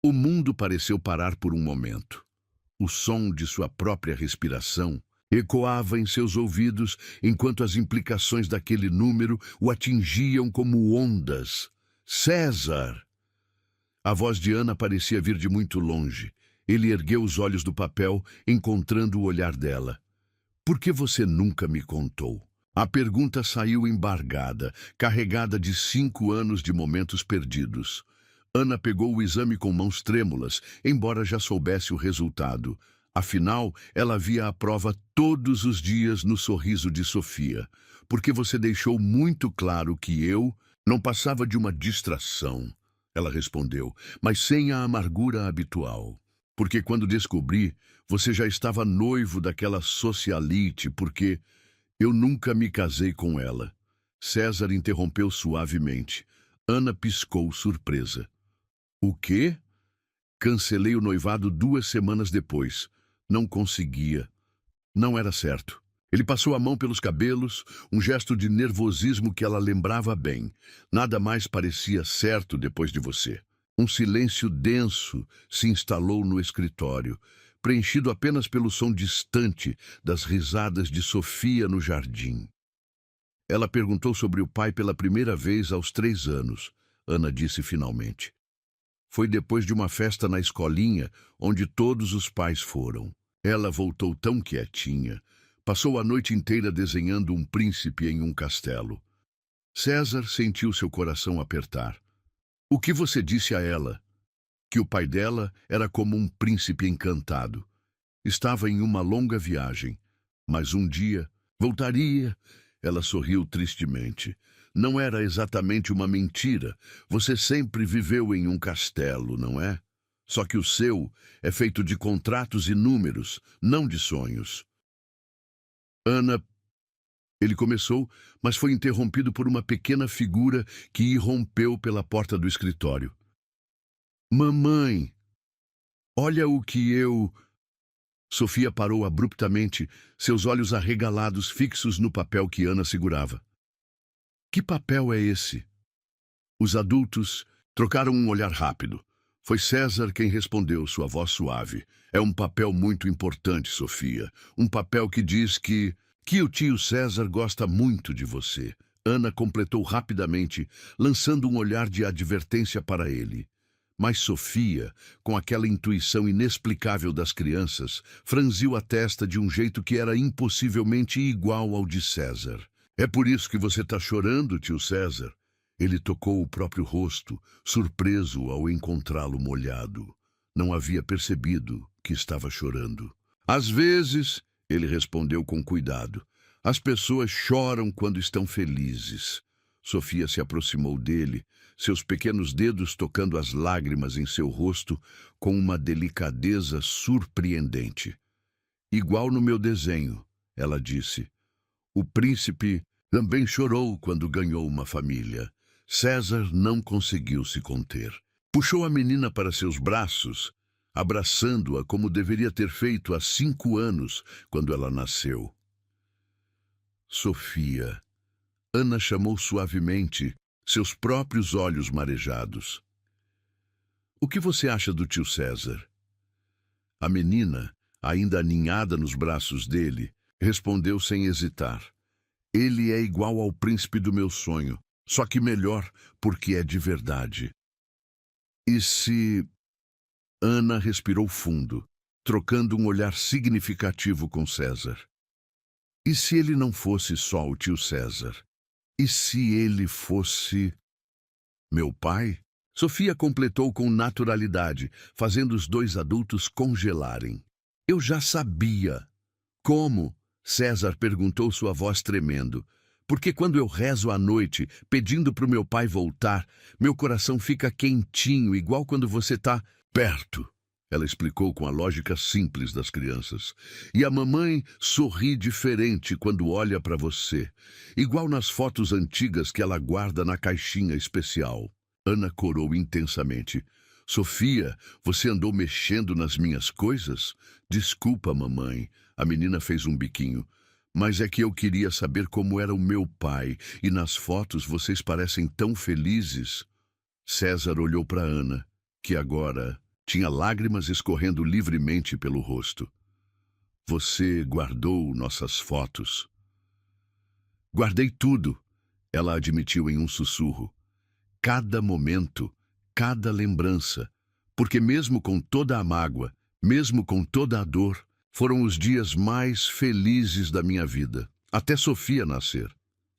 O mundo pareceu parar por um momento. O som de sua própria respiração ecoava em seus ouvidos enquanto as implicações daquele número o atingiam como ondas. César! A voz de Ana parecia vir de muito longe. Ele ergueu os olhos do papel, encontrando o olhar dela. Por que você nunca me contou? A pergunta saiu embargada, carregada de 5 anos de momentos perdidos. Ana pegou o exame com mãos trêmulas, embora já soubesse o resultado. Afinal, ela via a prova todos os dias no sorriso de Sofia. Porque você deixou muito claro que eu não passava de uma distração, ela respondeu, mas sem a amargura habitual. Porque quando descobri, você já estava noivo daquela socialite, porque eu nunca me casei com ela. César interrompeu suavemente. Ana piscou, surpresa. O quê? Cancelei o noivado 2 semanas depois. Não conseguia. Não era certo. Ele passou a mão pelos cabelos, um gesto de nervosismo que ela lembrava bem. Nada mais parecia certo depois de você. Um silêncio denso se instalou no escritório, preenchido apenas pelo som distante das risadas de Sofia no jardim. Ela perguntou sobre o pai pela primeira vez aos 3 anos, Ana disse finalmente. Foi depois de uma festa na escolinha, onde todos os pais foram. Ela voltou tão quietinha. Passou a noite inteira desenhando um príncipe em um castelo. César sentiu seu coração apertar. O que você disse a ela? Que o pai dela era como um príncipe encantado. Estava em uma longa viagem, mas um dia voltaria. Ela sorriu tristemente. Não era exatamente uma mentira. Você sempre viveu em um castelo, não é? Só que o seu é feito de contratos e números, não de sonhos. Ana... Ele começou, mas foi interrompido por uma pequena figura que irrompeu pela porta do escritório. Mamãe! Olha o que eu... Sofia parou abruptamente, seus olhos arregalados fixos no papel que Ana segurava. Que papel é esse? Os adultos trocaram um olhar rápido. Foi César quem respondeu, sua voz suave. É um papel muito importante, Sofia. Um papel que diz que o tio César gosta muito de você. Ana completou rapidamente, lançando um olhar de advertência para ele. Mas Sofia, com aquela intuição inexplicável das crianças, franziu a testa de um jeito que era impossivelmente igual ao de César. É por isso que você está chorando, tio César? Ele tocou o próprio rosto, surpreso ao encontrá-lo molhado. não havia percebido que estava chorando. Às vezes, ele respondeu com cuidado, as pessoas choram quando estão felizes. Sofia se aproximou dele, seus pequenos dedos tocando as lágrimas em seu rosto com uma delicadeza surpreendente. Igual no meu desenho, ela disse. O príncipe também chorou quando ganhou uma família. César não conseguiu se conter. Puxou a menina para seus braços, abraçando-a como deveria ter feito há 5 anos, quando ela nasceu. Sofia. Ana chamou suavemente, seus próprios olhos marejados. O que você acha do tio César? A menina, ainda aninhada nos braços dele, respondeu sem hesitar. Ele é igual ao príncipe do meu sonho, só que melhor, porque é de verdade. E se... Ana respirou fundo, trocando um olhar significativo com César. E se ele não fosse só o tio César? E se ele fosse... meu pai? Sofia completou com naturalidade, fazendo os 2 adultos congelarem. Eu já sabia. Como? César perguntou, sua voz tremendo. Porque quando eu rezo à noite, pedindo para o meu pai voltar, meu coração fica quentinho, igual quando você está perto. Ela explicou com a lógica simples das crianças. E a mamãe sorri diferente quando olha para você, igual nas fotos antigas que ela guarda na caixinha especial. Ana corou intensamente. Sofia, você andou mexendo nas minhas coisas? Desculpa, mamãe. A menina fez um biquinho. Mas é que eu queria saber como era o meu pai, e nas fotos vocês parecem tão felizes. César olhou para Ana, que agora tinha lágrimas escorrendo livremente pelo rosto. Você guardou nossas fotos? Guardei tudo, ela admitiu em um sussurro. Cada momento, cada lembrança, porque mesmo com toda a mágoa, mesmo com toda a dor, foram os dias mais felizes da minha vida, até Sofia nascer.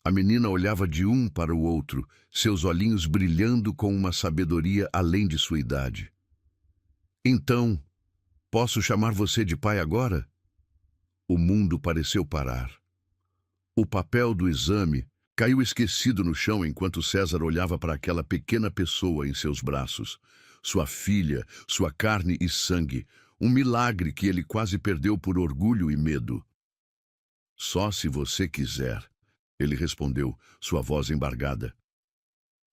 A menina olhava de um para o outro, seus olhinhos brilhando com uma sabedoria além de sua idade. Então, posso chamar você de pai agora? O mundo pareceu parar. O papel do exame caiu esquecido no chão enquanto César olhava para aquela pequena pessoa em seus braços. Sua filha, sua carne e sangue, um milagre que ele quase perdeu por orgulho e medo. Só se você quiser, ele respondeu, sua voz embargada.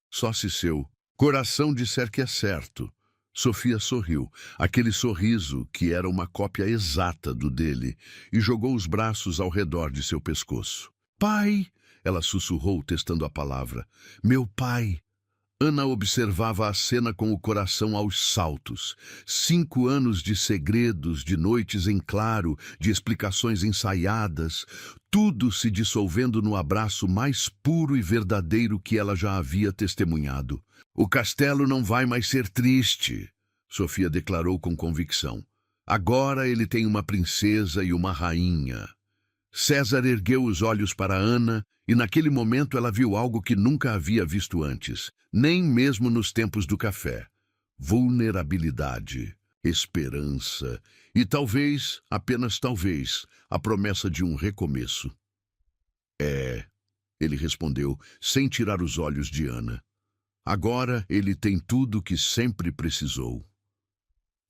Só se seu coração disser que é certo. Sofia sorriu, aquele sorriso que era uma cópia exata do dele, e jogou os braços ao redor de seu pescoço. Pai! Ela sussurrou, testando a palavra. Meu pai! Ana observava a cena com o coração aos saltos. 5 anos de segredos, de noites em claro, de explicações ensaiadas, tudo se dissolvendo no abraço mais puro e verdadeiro que ela já havia testemunhado. O castelo não vai mais ser triste, Sofia declarou com convicção. Agora ele tem uma princesa e uma rainha. César ergueu os olhos para Ana e naquele momento ela viu algo que nunca havia visto antes, nem mesmo nos tempos do café. Vulnerabilidade, esperança e talvez, apenas talvez, a promessa de um recomeço. É, ele respondeu, sem tirar os olhos de Ana. Agora ele tem tudo o que sempre precisou.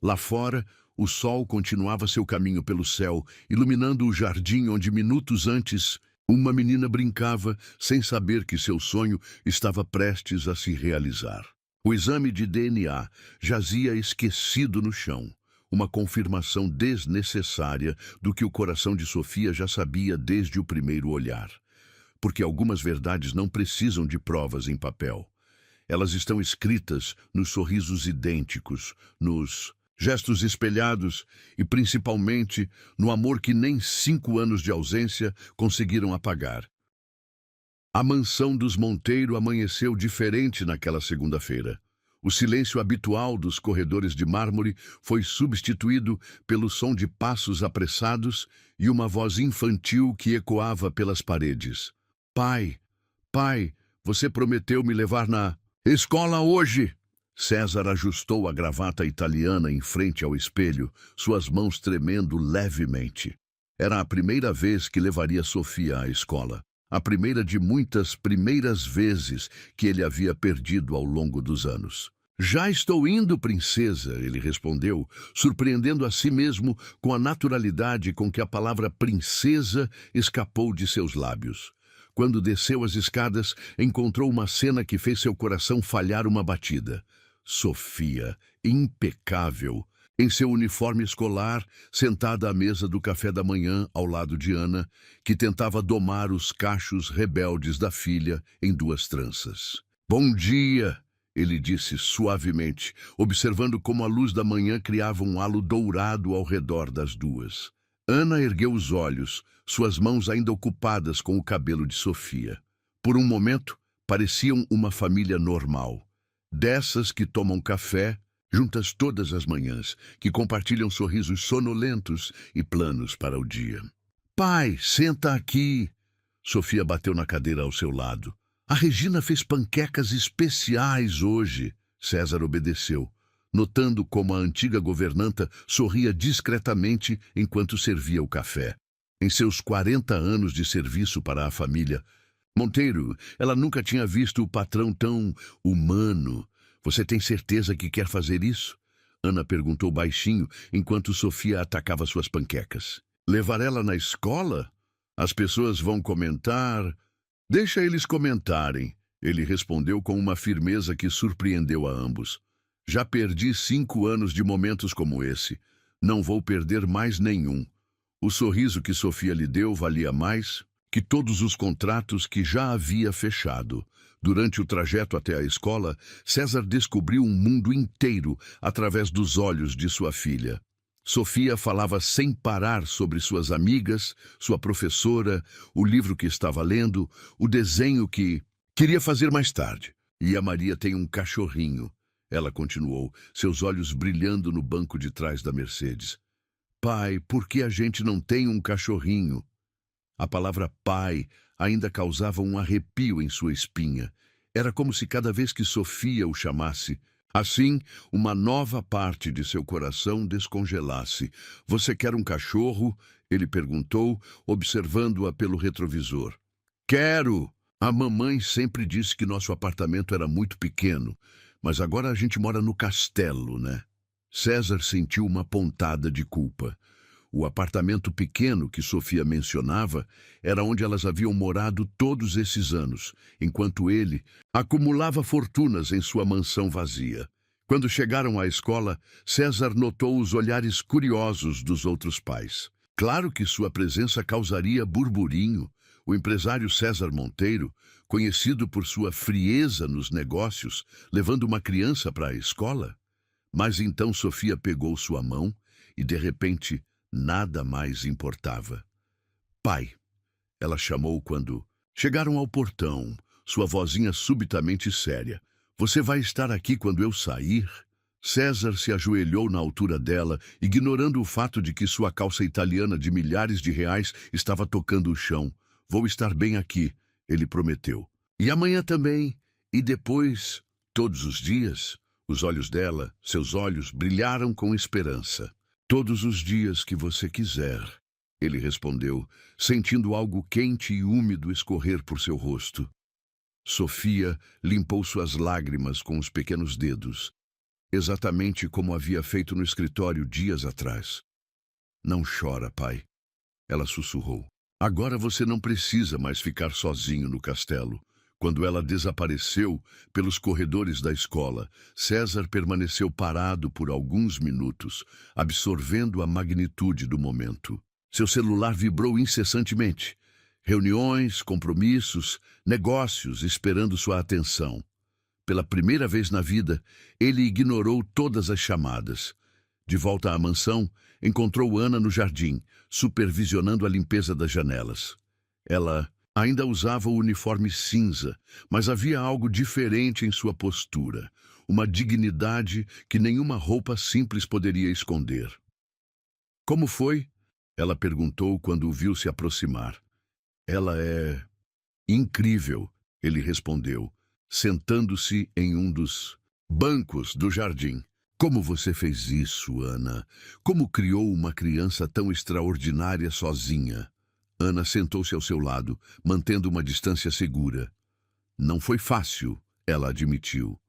Lá fora, o sol continuava seu caminho pelo céu, iluminando o jardim onde minutos antes uma menina brincava sem saber que seu sonho estava prestes a se realizar. O exame de DNA jazia esquecido no chão, uma confirmação desnecessária do que o coração de Sofia já sabia desde o primeiro olhar. Porque algumas verdades não precisam de provas em papel. Elas estão escritas nos sorrisos idênticos, nos gestos espelhados e, principalmente, no amor que nem 5 anos de ausência conseguiram apagar. A mansão dos Monteiro amanheceu diferente naquela segunda-feira. O silêncio habitual dos corredores de mármore foi substituído pelo som de passos apressados e uma voz infantil que ecoava pelas paredes. Pai, pai, você prometeu me levar na escola hoje. César ajustou a gravata italiana em frente ao espelho, suas mãos tremendo levemente. Era a primeira vez que levaria Sofia à escola. A primeira de muitas primeiras vezes que ele havia perdido ao longo dos anos. Já estou indo, princesa, ele respondeu, surpreendendo a si mesmo com a naturalidade com que a palavra princesa escapou de seus lábios. Quando desceu as escadas, encontrou uma cena que fez seu coração falhar uma batida. Sofia, impecável, em seu uniforme escolar, sentada à mesa do café da manhã ao lado de Ana, que tentava domar os cachos rebeldes da filha em duas tranças. Bom dia, ele disse suavemente, observando como a luz da manhã criava um halo dourado ao redor das duas. Ana ergueu os olhos, suas mãos ainda ocupadas com o cabelo de Sofia. Por um momento, pareciam uma família normal. Dessas que tomam café, juntas todas as manhãs, que compartilham sorrisos sonolentos e planos para o dia. Pai, senta aqui. Sofia bateu na cadeira ao seu lado. A Regina fez panquecas especiais hoje. César obedeceu, notando como a antiga governanta sorria discretamente enquanto servia o café. Em seus 40 anos de serviço para a família, Monteiro, ela nunca tinha visto o patrão tão humano. Você tem certeza que quer fazer isso? Ana perguntou baixinho, enquanto Sofia atacava suas panquecas. Levar ela na escola? As pessoas vão comentar... Deixa eles comentarem, ele respondeu com uma firmeza que surpreendeu a ambos. Já perdi 5 anos de momentos como esse. Não vou perder mais nenhum. O sorriso que Sofia lhe deu valia mais que todos os contratos que já havia fechado. Durante o trajeto até a escola, César descobriu um mundo inteiro através dos olhos de sua filha. Sofia falava sem parar sobre suas amigas, sua professora, o livro que estava lendo, o desenho que queria fazer mais tarde. E a Maria tem um cachorrinho, ela continuou, seus olhos brilhando no banco de trás da Mercedes. Pai, por que a gente não tem um cachorrinho? A palavra pai ainda causava um arrepio em sua espinha. Era como se cada vez que Sofia o chamasse, assim, uma nova parte de seu coração descongelasse. Você quer um cachorro? Ele perguntou, observando-a pelo retrovisor. Quero! A mamãe sempre disse que nosso apartamento era muito pequeno, mas agora a gente mora no castelo, né? César sentiu uma pontada de culpa. O apartamento pequeno que Sofia mencionava era onde elas haviam morado todos esses anos, enquanto ele acumulava fortunas em sua mansão vazia. Quando chegaram à escola, César notou os olhares curiosos dos outros pais. Claro que sua presença causaria burburinho. O empresário César Monteiro, conhecido por sua frieza nos negócios, levando uma criança para a escola. Mas então Sofia pegou sua mão e, de repente, nada mais importava. Pai, ela chamou quando chegaram ao portão, sua vozinha subitamente séria. Você vai estar aqui quando eu sair? César se ajoelhou na altura dela, ignorando o fato de que sua calça italiana de milhares de reais estava tocando o chão. Vou estar bem aqui, ele prometeu. E amanhã também, e depois, todos os dias. Os olhos dela, seus olhos, brilharam com esperança. Todos os dias que você quiser, ele respondeu, sentindo algo quente e úmido escorrer por seu rosto. Sofia limpou suas lágrimas com os pequenos dedos, exatamente como havia feito no escritório dias atrás. Não chora, pai, ela sussurrou. Agora você não precisa mais ficar sozinho no castelo. Quando ela desapareceu pelos corredores da escola, César permaneceu parado por alguns minutos, absorvendo a magnitude do momento. Seu celular vibrou incessantemente. Reuniões, compromissos, negócios esperando sua atenção. Pela primeira vez na vida, ele ignorou todas as chamadas. De volta à mansão, encontrou Ana no jardim, supervisionando a limpeza das janelas. Ela ainda usava o uniforme cinza, mas havia algo diferente em sua postura, uma dignidade que nenhuma roupa simples poderia esconder. Como foi? Ela perguntou quando o viu se aproximar. Ela é incrível, ele respondeu, sentando-se em um dos Bancos do jardim. Como você fez isso, Ana? Como criou uma criança tão extraordinária sozinha? Ana sentou-se ao seu lado, mantendo uma distância segura. Não foi fácil, ela admitiu.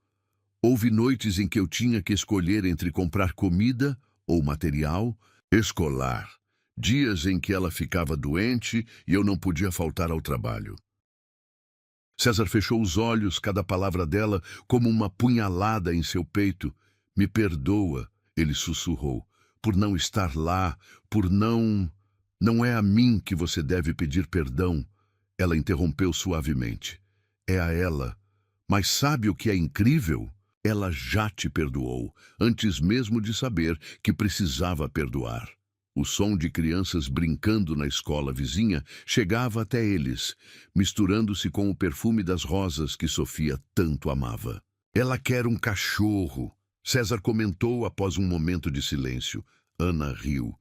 Houve noites em que eu tinha que escolher entre comprar comida ou material escolar. Dias em que ela ficava doente e eu não podia faltar ao trabalho. César fechou os olhos, cada palavra dela como uma punhalada em seu peito. Me perdoa, ele sussurrou, por não estar lá, por não... Não é a mim que você deve pedir perdão. Ela interrompeu suavemente. É a ela. Mas sabe o que é incrível? Ela já te perdoou, antes mesmo de saber que precisava perdoar. O som de crianças brincando na escola vizinha chegava até eles, misturando-se com o perfume das rosas que Sofia tanto amava. Ela quer um cachorro, César comentou após um momento de silêncio. Ana riu.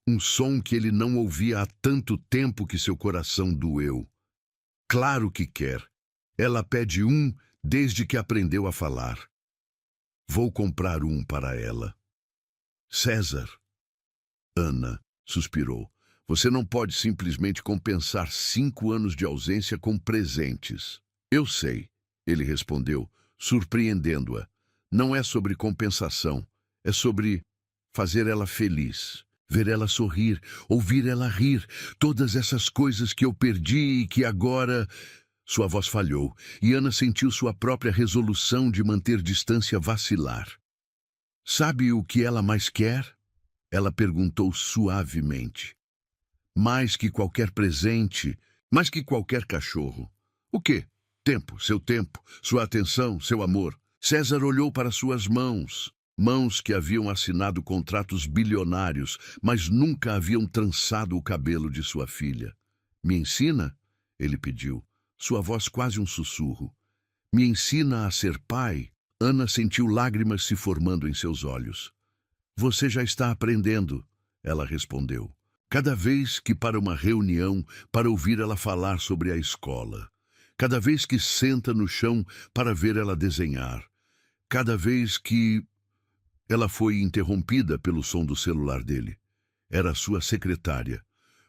Um som que ele não ouvia há tanto tempo que seu coração doeu. Claro que quer. Ela pede um desde que aprendeu a falar. Vou comprar um para ela. César. Ana suspirou. Você não pode simplesmente compensar 5 anos de ausência com presentes. Eu sei, ele respondeu, surpreendendo-a. Não é sobre compensação, é sobre fazer ela feliz. Ver ela sorrir, ouvir ela rir, todas essas coisas que eu perdi e que agora... Sua voz falhou, e Ana sentiu sua própria resolução de manter distância vacilar. Sabe o que ela mais quer? Ela perguntou suavemente. Mais que qualquer presente, mais que qualquer cachorro. O quê? Tempo, sua atenção, seu amor. César olhou para suas mãos. Mãos que haviam assinado contratos bilionários, mas nunca haviam trançado o cabelo de sua filha. Me ensina? Ele pediu, sua voz quase um sussurro. Me ensina a ser pai? Ana sentiu lágrimas se formando em seus olhos. Você já está aprendendo, ela respondeu. Cada vez que para uma reunião, para ouvir ela falar sobre a escola. Cada vez que senta no chão para ver ela desenhar. Cada vez que... Ela foi interrompida pelo som do celular dele. Era sua secretária,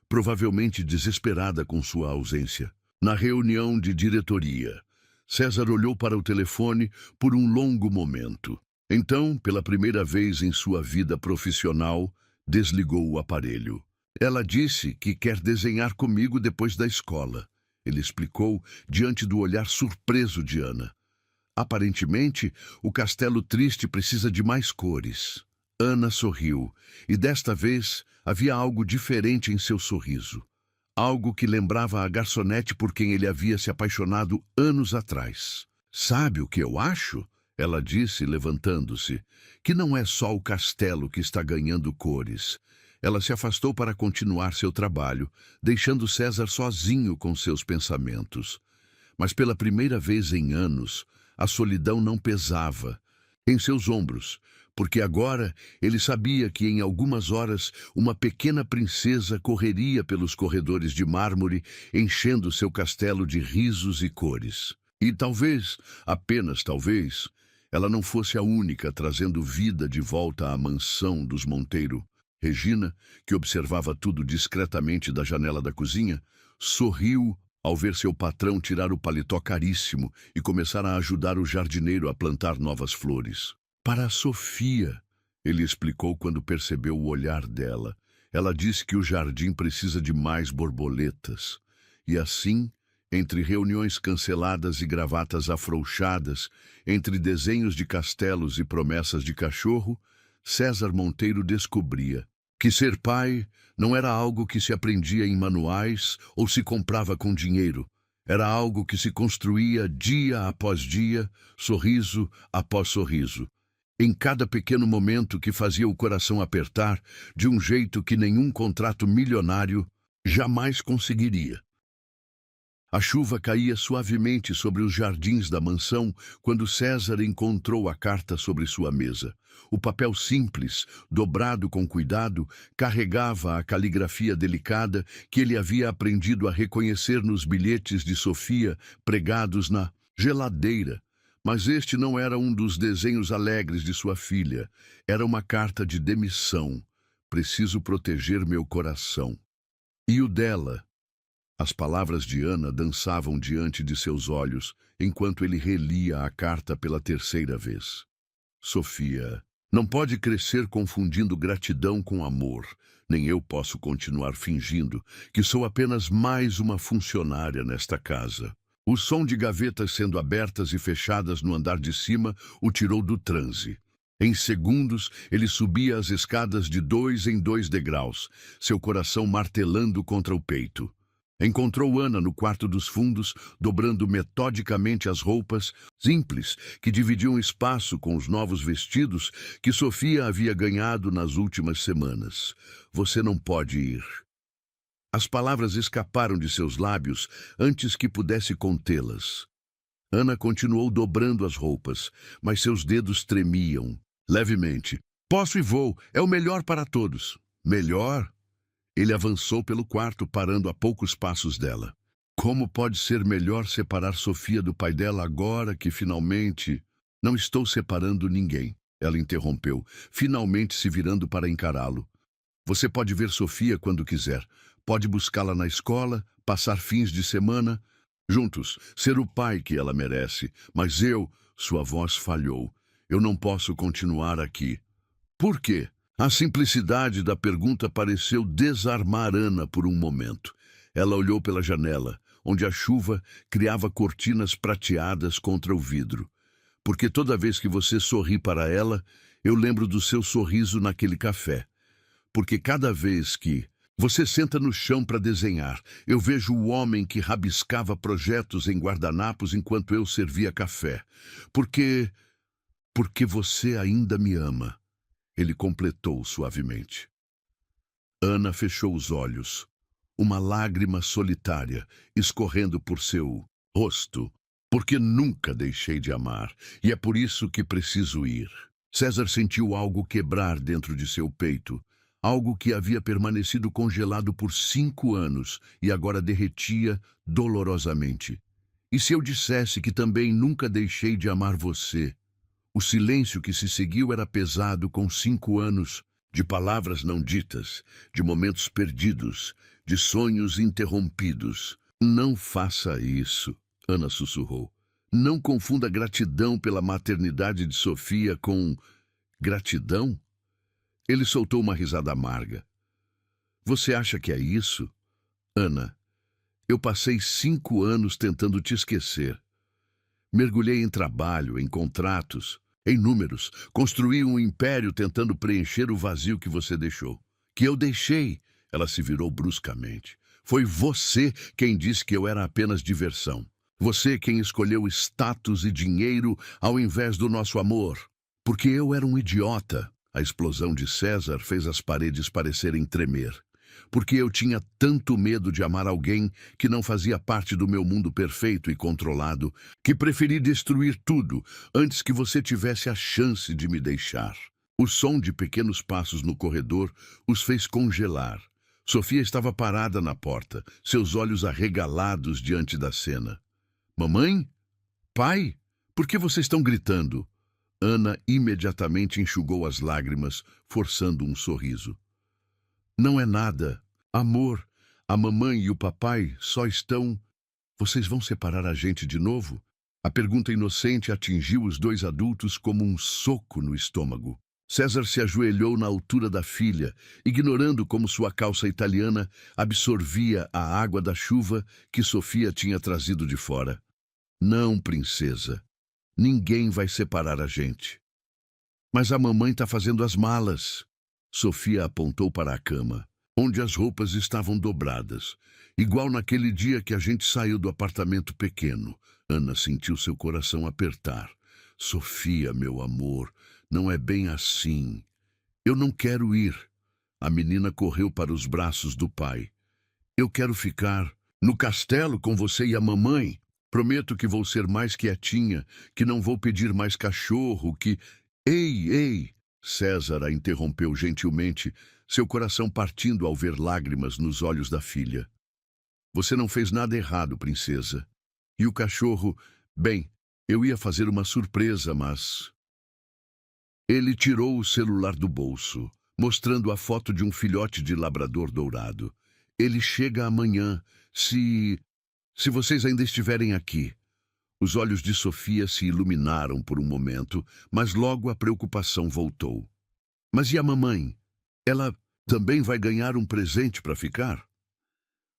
provavelmente desesperada com sua ausência. Na reunião de diretoria, César olhou para o telefone por um longo momento. Então, pela primeira vez em sua vida profissional, desligou o aparelho. Ela disse que quer desenhar comigo depois da escola. Ele explicou diante do olhar surpreso de Ana. Aparentemente, o castelo triste precisa de mais cores. Ana sorriu, e desta vez havia algo diferente em seu sorriso. Algo que lembrava a garçonete por quem ele havia se apaixonado anos atrás. Sabe o que eu acho? Ela disse, levantando-se, que não é só o castelo que está ganhando cores. Ela se afastou para continuar seu trabalho, deixando César sozinho com seus pensamentos. Mas pela primeira vez em anos, a solidão não pesava em seus ombros, porque agora ele sabia que em algumas horas uma pequena princesa correria pelos corredores de mármore, enchendo seu castelo de risos e cores. E talvez, apenas talvez, ela não fosse a única trazendo vida de volta à mansão dos Monteiro. Regina, que observava tudo discretamente da janela da cozinha, sorriu ao ver seu patrão tirar o paletó caríssimo e começar a ajudar o jardineiro a plantar novas flores. Para a Sofia, ele explicou quando percebeu o olhar dela. Ela disse que o jardim precisa de mais borboletas. E assim, entre reuniões canceladas e gravatas afrouxadas, entre desenhos de castelos e promessas de cachorro, César Monteiro descobria que ser pai não era algo que se aprendia em manuais ou se comprava com dinheiro. Era algo que se construía dia após dia, sorriso após sorriso. Em cada pequeno momento que fazia o coração apertar de um jeito que nenhum contrato milionário jamais conseguiria. A chuva caía suavemente sobre os jardins da mansão quando César encontrou a carta sobre sua mesa. O papel simples, dobrado com cuidado, carregava a caligrafia delicada que ele havia aprendido a reconhecer nos bilhetes de Sofia pregados na geladeira, Mas este não era um dos desenhos alegres de sua filha. Era uma carta de demissão. Preciso proteger meu coração. E o dela? As palavras de Ana dançavam diante de seus olhos, enquanto ele relia a carta pela terceira vez. Sofia, não pode crescer confundindo gratidão com amor. Nem eu posso continuar fingindo que sou apenas mais uma funcionária nesta casa. O som de gavetas sendo abertas e fechadas no andar de cima o tirou do transe. Em segundos, ele subia as escadas de 2 em 2 degraus, seu coração martelando contra o peito. Encontrou Ana no quarto dos fundos, dobrando metodicamente as roupas simples que dividiam espaço com os novos vestidos que Sofia havia ganhado nas últimas semanas. Você não pode ir. As palavras escaparam de seus lábios antes que pudesse contê-las. Ana continuou dobrando as roupas, mas seus dedos tremiam, levemente. Posso e vou, é o melhor para todos. Melhor? Ele avançou pelo quarto, parando a poucos passos dela. Como pode ser melhor separar Sofia do pai dela agora que finalmente... Não estou separando ninguém, ela interrompeu, finalmente se virando para encará-lo. Você pode ver Sofia quando quiser. Pode buscá-la na escola, passar fins de semana, juntos, ser o pai que ela merece. Mas eu, sua voz falhou. Eu não posso continuar aqui. Por quê? A simplicidade da pergunta pareceu desarmar Ana por um momento. Ela olhou pela janela, onde a chuva criava cortinas prateadas contra o vidro. Porque toda vez que você sorri para ela, eu lembro do seu sorriso naquele café. Porque cada vez que você senta no chão para desenhar, eu vejo o homem que rabiscava projetos em guardanapos enquanto eu servia café. Porque você ainda me ama. Ele completou suavemente. Ana fechou os olhos, uma lágrima solitária escorrendo por seu rosto. Porque nunca deixei de amar, e é por isso que preciso ir. César sentiu algo quebrar dentro de seu peito, algo que havia permanecido congelado por 5 anos e agora derretia dolorosamente. E se eu dissesse que também nunca deixei de amar você? O silêncio que se seguiu era pesado com 5 anos, de palavras não ditas, de momentos perdidos, de sonhos interrompidos. Não faça isso, Ana sussurrou. Não confunda gratidão pela maternidade de Sofia com gratidão? Ele soltou uma risada amarga. Você acha que é isso? Ana, eu passei 5 anos tentando te esquecer. Mergulhei em trabalho, em contratos, em números. Construí um império tentando preencher o vazio que você deixou. Que eu deixei. Ela se virou bruscamente. Foi você quem disse que eu era apenas diversão. Você quem escolheu status e dinheiro ao invés do nosso amor. Porque eu era um idiota. A explosão de César fez as paredes parecerem tremer. Porque eu tinha tanto medo de amar alguém que não fazia parte do meu mundo perfeito e controlado, que preferi destruir tudo antes que você tivesse a chance de me deixar. O som de pequenos passos no corredor os fez congelar. Sofia estava parada na porta, seus olhos arregalados diante da cena. Mamãe? Pai? Por que vocês estão gritando? Ana imediatamente enxugou as lágrimas, forçando um sorriso. Não é nada. Amor, a mamãe e o papai só estão... Vocês vão separar a gente de novo? A pergunta inocente atingiu os 2 adultos como um soco no estômago. César se ajoelhou na altura da filha, ignorando como sua calça italiana absorvia a água da chuva que Sofia tinha trazido de fora. Não, princesa. Ninguém vai separar a gente. Mas a mamãe está fazendo as malas. Sofia apontou para a cama, onde as roupas estavam dobradas, igual naquele dia que a gente saiu do apartamento pequeno. Ana sentiu seu coração apertar. Sofia, meu amor, não é bem assim. Eu não quero ir. A menina correu para os braços do pai. Eu quero ficar no castelo com você e a mamãe. Prometo que vou ser mais quietinha, que não vou pedir mais cachorro, que... Ei! César a interrompeu gentilmente, seu coração partindo ao ver lágrimas nos olhos da filha. Você não fez nada errado, princesa. E o cachorro... Bem, Eu ia fazer uma surpresa, mas... Ele tirou o celular do bolso, mostrando a foto de um filhote de labrador dourado. Ele chega amanhã, se vocês ainda estiverem aqui. Os olhos de Sofia se iluminaram por um momento, mas logo a preocupação voltou. Mas e a mamãe? Ela também vai ganhar um presente para ficar?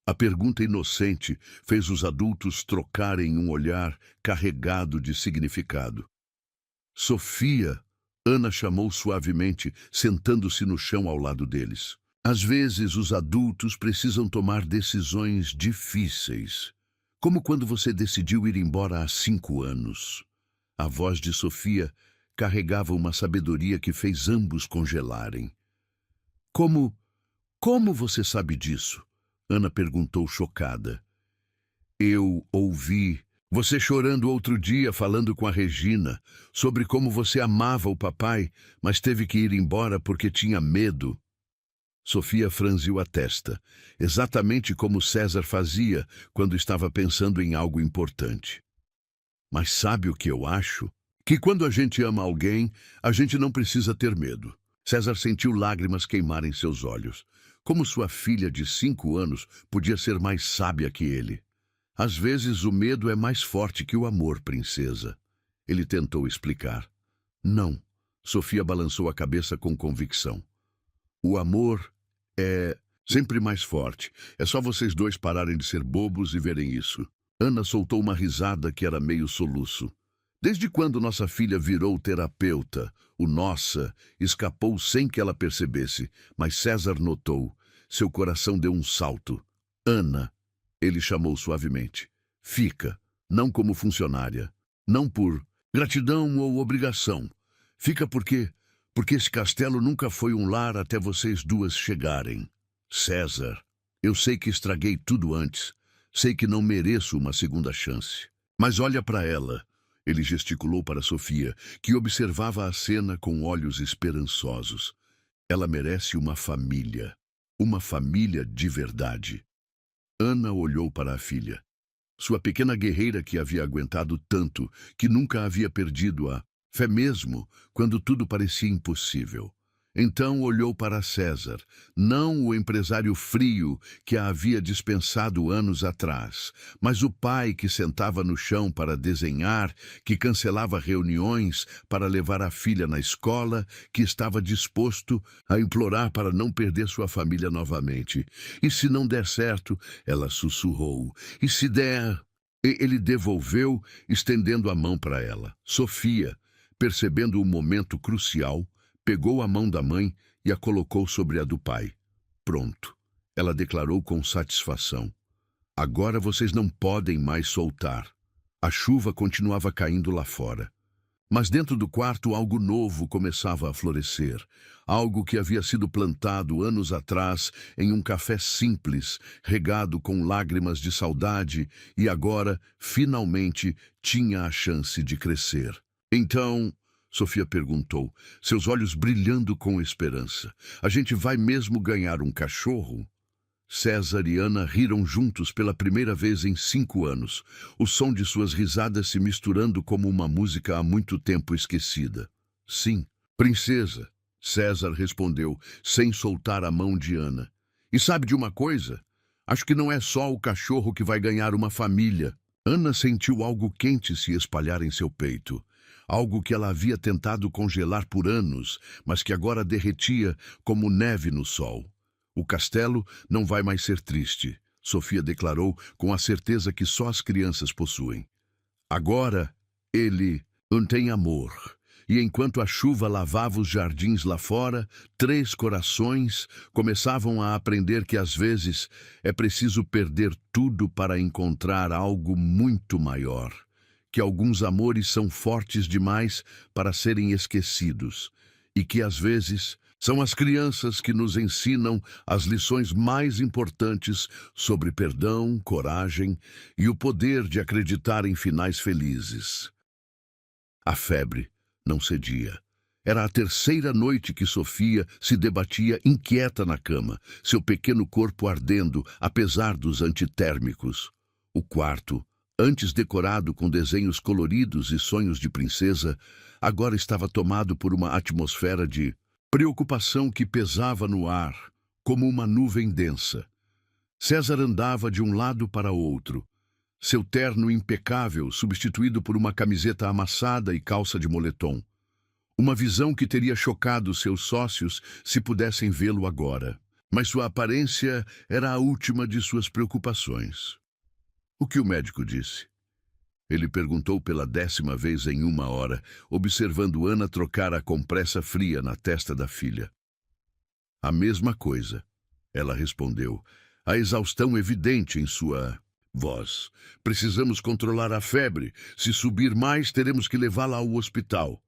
A pergunta inocente fez os adultos trocarem um olhar carregado de significado. Sofia, Ana chamou suavemente, sentando-se no chão ao lado deles. Às vezes os adultos precisam tomar decisões difíceis. Como quando você decidiu ir embora há 5 anos. A voz de Sofia carregava uma sabedoria que fez ambos congelarem. Como você sabe disso? Ana perguntou chocada. Eu ouvi você chorando outro dia falando com a Regina sobre como você amava o papai, mas teve que ir embora porque tinha medo. Sofia franziu a testa, exatamente como César fazia quando estava pensando em algo importante. Mas sabe o que eu acho? Que quando a gente ama alguém, a gente não precisa ter medo. César sentiu lágrimas queimarem seus olhos. Como sua filha de 5 anos podia ser mais sábia que ele? Às vezes o medo é mais forte que o amor, princesa. Ele tentou explicar. Não. Sofia balançou a cabeça com convicção. O amor é sempre mais forte. É só vocês dois pararem de ser bobos e verem isso. Ana soltou uma risada que era meio soluço. Desde quando nossa filha virou terapeuta, o nossa escapou sem que ela percebesse, mas César notou. Seu coração deu um salto. Ana, ele chamou suavemente. Fica, não como funcionária, não por gratidão ou obrigação. Fica porque esse castelo nunca foi um lar até vocês duas chegarem. César, eu sei que estraguei tudo antes. Sei que não mereço uma segunda chance. Mas olha para ela. Ele gesticulou para Sofia, que observava a cena com olhos esperançosos. Ela merece uma família de verdade. Ana olhou para a filha. Sua pequena guerreira que havia aguentado tanto, que nunca havia perdido a fé mesmo quando tudo parecia impossível. Então olhou para César, não o empresário frio que a havia dispensado anos atrás, mas o pai que sentava no chão para desenhar, que cancelava reuniões para levar a filha na escola, que estava disposto a implorar para não perder sua família novamente. E se não der certo, ela sussurrou. E se der... Ele devolveu, estendendo a mão para ela. Sofia, percebendo o momento crucial, pegou a mão da mãe e a colocou sobre a do pai. Pronto, ela declarou com satisfação. Agora vocês não podem mais soltar. A chuva continuava caindo lá fora. Mas dentro do quarto algo novo começava a florescer. Algo que havia sido plantado anos atrás em um café simples, regado com lágrimas de saudade, e agora, finalmente, tinha a chance de crescer. Então... Sofia perguntou, seus olhos brilhando com esperança. A gente vai mesmo ganhar um cachorro? César e Ana riram juntos pela primeira vez em 5 anos, o som de suas risadas se misturando como uma música há muito tempo esquecida. Sim, princesa, César respondeu, sem soltar a mão de Ana. E sabe de uma coisa? Acho que não é só o cachorro que vai ganhar uma família. Ana sentiu algo quente se espalhar em seu peito. Algo que ela havia tentado congelar por anos, mas que agora derretia como neve no sol. O castelo não vai mais ser triste, Sofia declarou com a certeza que só as crianças possuem. Agora, ele tem amor. E enquanto a chuva lavava os jardins lá fora, 3 corações começavam a aprender que às vezes é preciso perder tudo para encontrar algo muito maior. Que alguns amores são fortes demais para serem esquecidos e que, às vezes, são as crianças que nos ensinam as lições mais importantes sobre perdão, coragem e o poder de acreditar em finais felizes. A febre não cedia. Era a 3ª noite que Sofia se debatia inquieta na cama, seu pequeno corpo ardendo, apesar dos antitérmicos. O quarto, Antes decorado com desenhos coloridos e sonhos de princesa, agora estava tomado por uma atmosfera de preocupação que pesava no ar, como uma nuvem densa. César andava de um lado para outro, seu terno impecável substituído por uma camiseta amassada e calça de moletom. Uma visão que teria chocado seus sócios se pudessem vê-lo agora. Mas sua aparência era a última de suas preocupações. O que o médico disse? Ele perguntou pela 10ª vez em 1 hora, observando Ana trocar a compressa fria na testa da filha. A mesma coisa, ela respondeu, a exaustão evidente em sua voz. Precisamos controlar a febre. Se subir mais, teremos que levá-la ao hospital.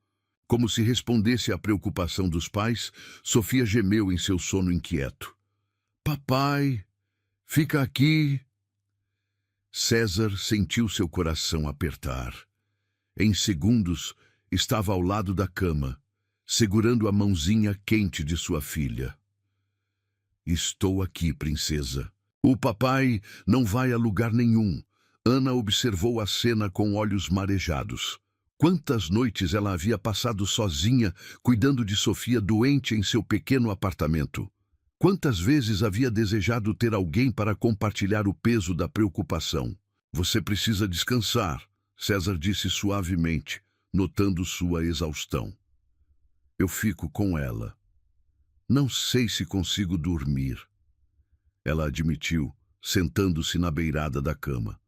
Como se respondesse à preocupação dos pais, Sofia gemeu em seu sono inquieto. Papai, fica aqui. César sentiu seu coração apertar. Em segundos, estava ao lado da cama, segurando a mãozinha quente de sua filha. Estou aqui, princesa. O papai não vai a lugar nenhum. Ana observou a cena com olhos marejados. Quantas noites ela havia passado sozinha, cuidando de Sofia doente em seu pequeno apartamento. Quantas vezes havia desejado ter alguém para compartilhar o peso da preocupação. Você precisa descansar, César disse suavemente, notando sua exaustão. Eu fico com ela. Não sei se consigo dormir. Ela admitiu, sentando-se na beirada da cama.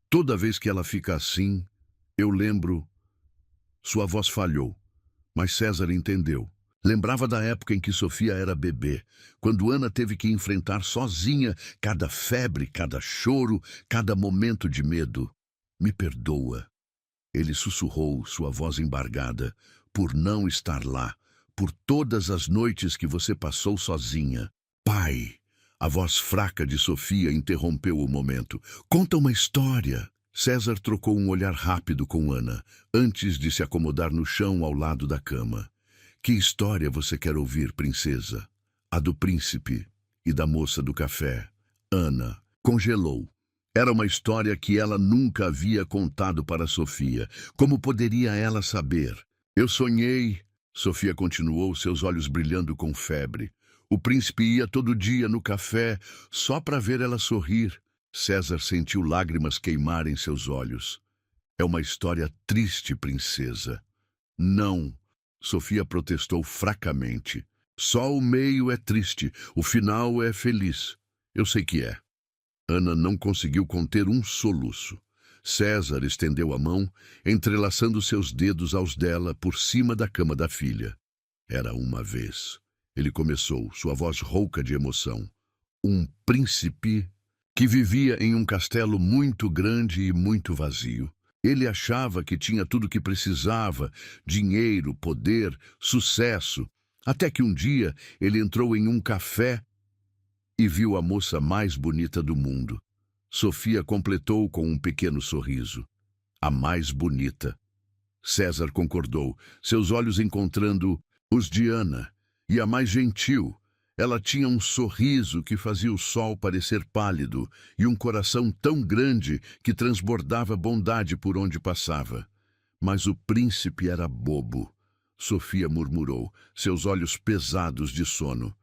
Toda vez que ela fica assim, eu lembro... Sua voz falhou, mas César entendeu. Lembrava da época em que Sofia era bebê, quando Ana teve que enfrentar sozinha cada febre, cada choro, cada momento de medo. Me perdoa. Ele sussurrou, sua voz embargada, por não estar lá, por todas as noites que você passou sozinha. Pai! A voz fraca de Sofia interrompeu o momento. Conta uma história. César trocou um olhar rápido com Ana, antes de se acomodar no chão ao lado da cama. Que história você quer ouvir, princesa? A do príncipe e da moça do café. Ana congelou. Era uma história que ela nunca havia contado para Sofia. Como poderia ela saber? Eu sonhei, Sofia continuou, seus olhos brilhando com febre. O príncipe ia todo dia no café só para ver ela sorrir. César sentiu lágrimas queimar em seus olhos. É uma história triste, princesa. Não, Sofia protestou fracamente. Só o meio é triste, o final é feliz. Eu sei que é. Ana não conseguiu conter um soluço. César estendeu a mão, entrelaçando seus dedos aos dela por cima da cama da filha. Era uma vez. Ele começou, sua voz rouca de emoção. Um príncipe que vivia em um castelo muito grande e muito vazio. Ele achava que tinha tudo o que precisava, dinheiro, poder, sucesso, até que um dia ele entrou em um café e viu a moça mais bonita do mundo. Sofia completou com um pequeno sorriso. A mais bonita. César concordou, seus olhos encontrando os de Ana, e a mais gentil. Ela tinha um sorriso que fazia o sol parecer pálido e um coração tão grande que transbordava bondade por onde passava. Mas o príncipe era bobo, Sofia murmurou, seus olhos pesados de sono.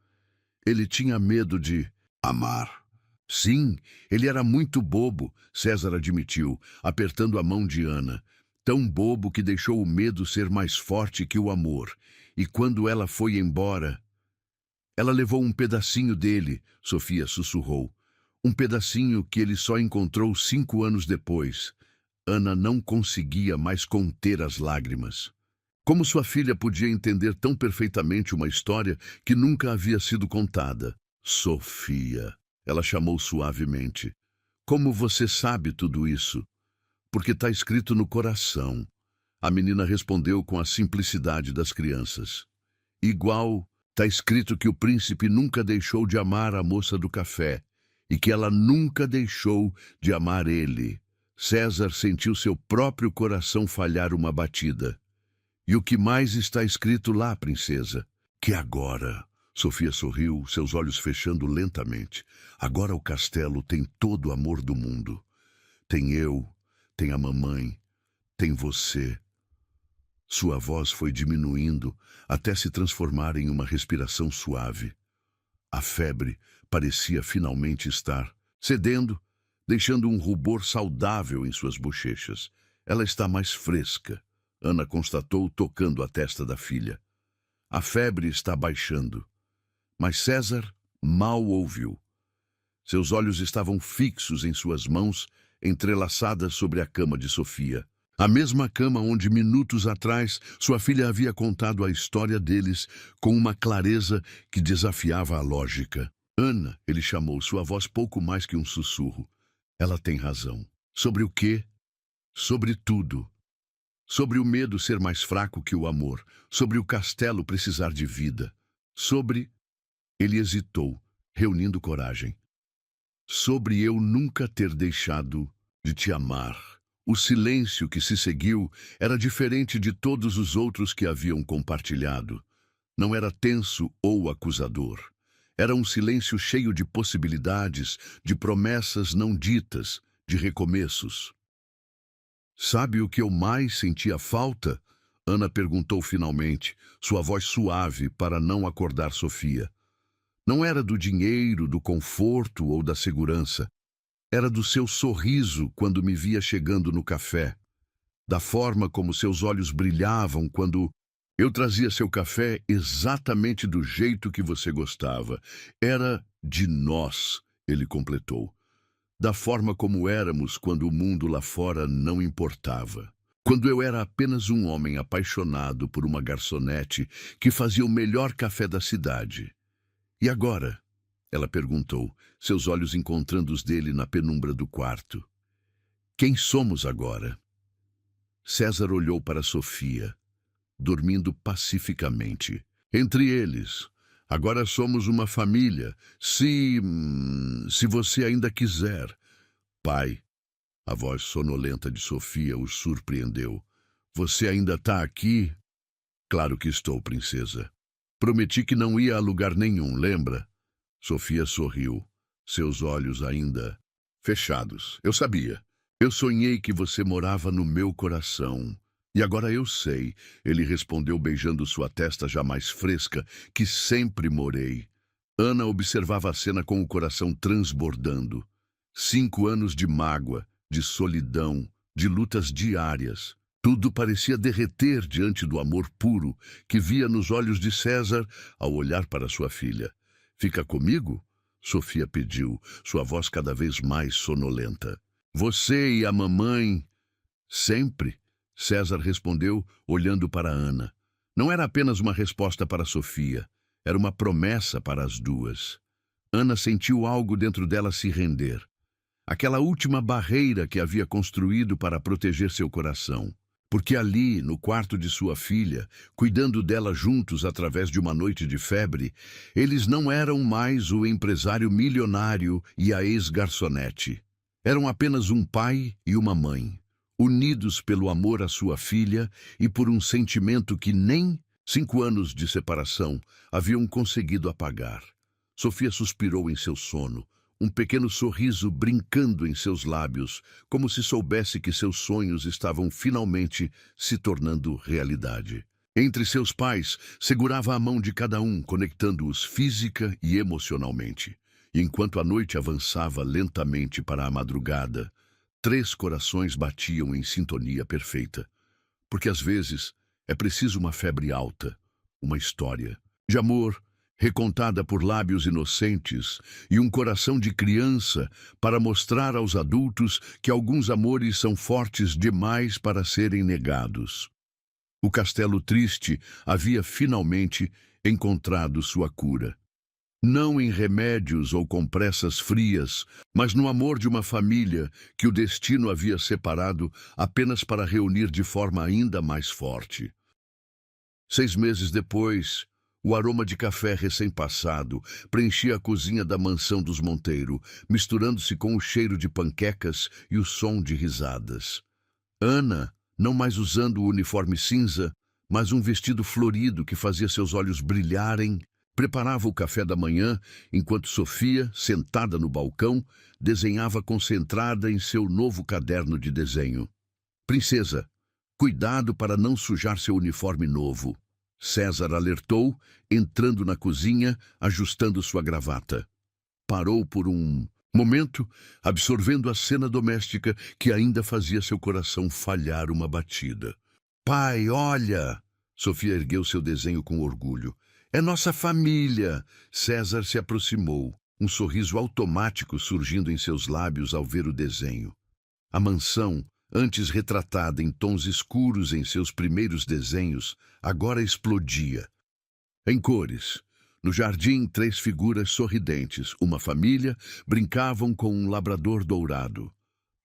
Ele tinha medo de amar. Sim, ele era muito bobo, César admitiu, apertando a mão de Ana. Tão bobo que deixou o medo ser mais forte que o amor. E quando ela foi embora... Ela levou um pedacinho dele, Sofia sussurrou. Um pedacinho que ele só encontrou 5 anos depois. Ana não conseguia mais conter as lágrimas. Como sua filha podia entender tão perfeitamente uma história que nunca havia sido contada? Sofia, ela chamou suavemente. Como você sabe tudo isso? Porque está escrito no coração. A menina respondeu com a simplicidade das crianças. Igual... Está escrito que o príncipe nunca deixou de amar a moça do café e que ela nunca deixou de amar ele. César sentiu seu próprio coração falhar uma batida. E o que mais está escrito lá, princesa? Que agora... Sofia sorriu, seus olhos fechando lentamente. Agora o castelo tem todo o amor do mundo. Tem eu, tem a mamãe, tem você. Sua voz foi diminuindo até se transformar em uma respiração suave. A febre parecia finalmente estar cedendo, deixando um rubor saudável em suas bochechas. Ela está mais fresca, Ana constatou, tocando a testa da filha. A febre está baixando. Mas César mal ouviu. Seus olhos estavam fixos em suas mãos, entrelaçadas sobre a cama de Sofia. A mesma cama onde, minutos atrás, sua filha havia contado a história deles com uma clareza que desafiava a lógica. Ana, ele chamou, sua voz pouco mais que um sussurro. Ela tem razão. Sobre o quê? Sobre tudo. Sobre o medo ser mais fraco que o amor. Sobre o castelo precisar de vida. Sobre... Ele hesitou, reunindo coragem. Sobre eu nunca ter deixado de te amar. O silêncio que se seguiu era diferente de todos os outros que haviam compartilhado. Não era tenso ou acusador. Era um silêncio cheio de possibilidades, de promessas não ditas, de recomeços. Sabe o que eu mais sentia falta? Ana perguntou finalmente, sua voz suave para não acordar Sofia. Não era do dinheiro, do conforto ou da segurança. Era do seu sorriso quando me via chegando no café. Da forma como seus olhos brilhavam quando eu trazia seu café exatamente do jeito que você gostava. Era de nós, ele completou. Da forma como éramos quando o mundo lá fora não importava. Quando eu era apenas um homem apaixonado por uma garçonete que fazia o melhor café da cidade. E agora? Ela perguntou, seus olhos encontrando os dele na penumbra do quarto. Quem somos agora? César olhou para Sofia, dormindo pacificamente. Entre eles, agora somos uma família, se você ainda quiser. Pai, a voz sonolenta de Sofia o surpreendeu. Você ainda está aqui? Claro que estou, princesa. Prometi que não ia a lugar nenhum, lembra? Sofia sorriu, seus olhos ainda fechados. Eu sabia. Eu sonhei que você morava no meu coração. E agora eu sei, ele respondeu beijando sua testa já mais fresca, que sempre morei. Ana observava a cena com o coração transbordando. 5 anos de mágoa, de solidão, de lutas diárias. Tudo parecia derreter diante do amor puro que via nos olhos de César ao olhar para sua filha. Fica comigo? Sofia pediu, sua voz cada vez mais sonolenta. Você e a mamãe... Sempre, César respondeu, olhando para Ana. Não era apenas uma resposta para Sofia, era uma promessa para as duas. Ana sentiu algo dentro dela se render. Aquela última barreira que havia construído para proteger seu coração. Porque ali, no quarto de sua filha, cuidando dela juntos através de uma noite de febre, eles não eram mais o empresário milionário e a ex-garçonete. Eram apenas um pai e uma mãe, unidos pelo amor à sua filha e por um sentimento que nem 5 anos de separação haviam conseguido apagar. Sofia suspirou em seu sono, um pequeno sorriso brincando em seus lábios, como se soubesse que seus sonhos estavam finalmente se tornando realidade. Entre seus pais, segurava a mão de cada um, conectando-os física e emocionalmente. E enquanto a noite avançava lentamente para a madrugada, 3 corações batiam em sintonia perfeita. Porque às vezes é preciso uma febre alta, uma história de amor, recontada por lábios inocentes e um coração de criança para mostrar aos adultos que alguns amores são fortes demais para serem negados. O castelo triste havia finalmente encontrado sua cura. Não em remédios ou compressas frias, mas no amor de uma família que o destino havia separado apenas para reunir de forma ainda mais forte. 6 meses depois, o aroma de café recém-passado preenchia a cozinha da mansão dos Monteiro, misturando-se com o cheiro de panquecas e o som de risadas. Ana, não mais usando o uniforme cinza, mas um vestido florido que fazia seus olhos brilharem, Preparava o café da manhã, enquanto Sofia, sentada no balcão, desenhava concentrada em seu novo caderno de desenho. Princesa, cuidado para não sujar seu uniforme novo. César alertou, entrando na cozinha, ajustando sua gravata. Parou por um momento, absorvendo a cena doméstica que ainda fazia seu coração falhar uma batida. Pai, olha! Sofia ergueu seu desenho com orgulho. É nossa família! César se aproximou, um sorriso automático surgindo em seus lábios ao ver o desenho. A mansão, antes retratada em tons escuros em seus primeiros desenhos, agora explodia. Em cores. No jardim, 3 figuras sorridentes, uma família, brincavam com um labrador dourado.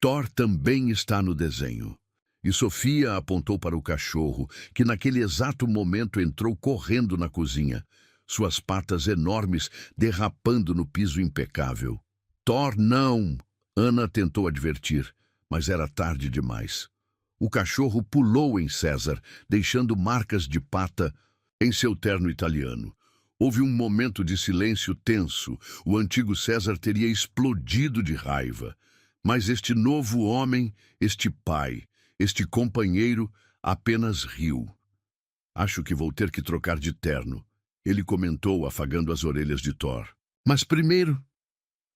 Thor também está no desenho. E Sofia apontou para o cachorro, que naquele exato momento entrou correndo na cozinha, suas patas enormes derrapando no piso impecável. Thor, não! Ana tentou advertir, mas era tarde demais. O cachorro pulou em César, deixando marcas de pata em seu terno italiano. Houve um momento de silêncio tenso. O antigo César teria explodido de raiva. Mas este novo homem, este pai, este companheiro, apenas riu. Acho que vou ter que trocar de terno, ele comentou, afagando as orelhas de Thor. Mas primeiro...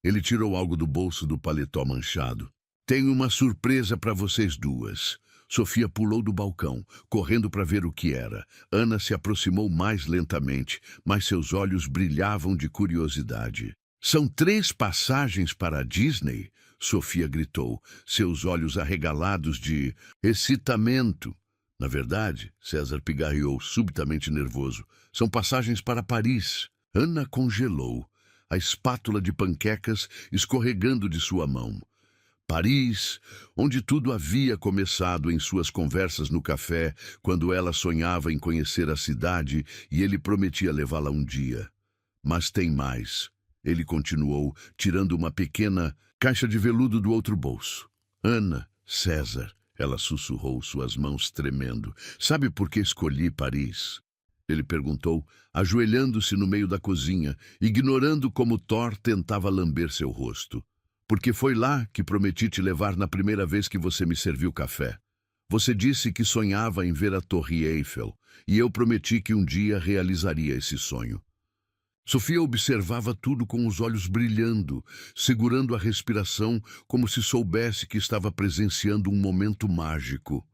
Ele tirou algo do bolso do paletó manchado. Tenho uma surpresa para vocês duas. Sofia pulou do balcão, correndo para ver o que era. Ana se aproximou mais lentamente, mas seus olhos brilhavam de curiosidade. São 3 passagens para a Disney? Sofia gritou, seus olhos arregalados de excitamento. Na verdade, César pigarreou, subitamente nervoso. São passagens para Paris. Ana congelou, a espátula de panquecas escorregando de sua mão. Paris, onde tudo havia começado em suas conversas no café, quando ela sonhava em conhecer a cidade e ele prometia levá-la um dia. Mas tem mais, ele continuou, tirando uma pequena caixa de veludo do outro bolso. Ana, César, ela sussurrou, suas mãos tremendo. Sabe por que escolhi Paris? Ele perguntou, ajoelhando-se no meio da cozinha, ignorando como Thor tentava lamber seu rosto. Porque foi lá que prometi te levar na primeira vez que você me serviu café. Você disse que sonhava em ver a Torre Eiffel, e eu prometi que um dia realizaria esse sonho. Sofia observava tudo com os olhos brilhando, segurando a respiração como se soubesse que estava presenciando um momento mágico.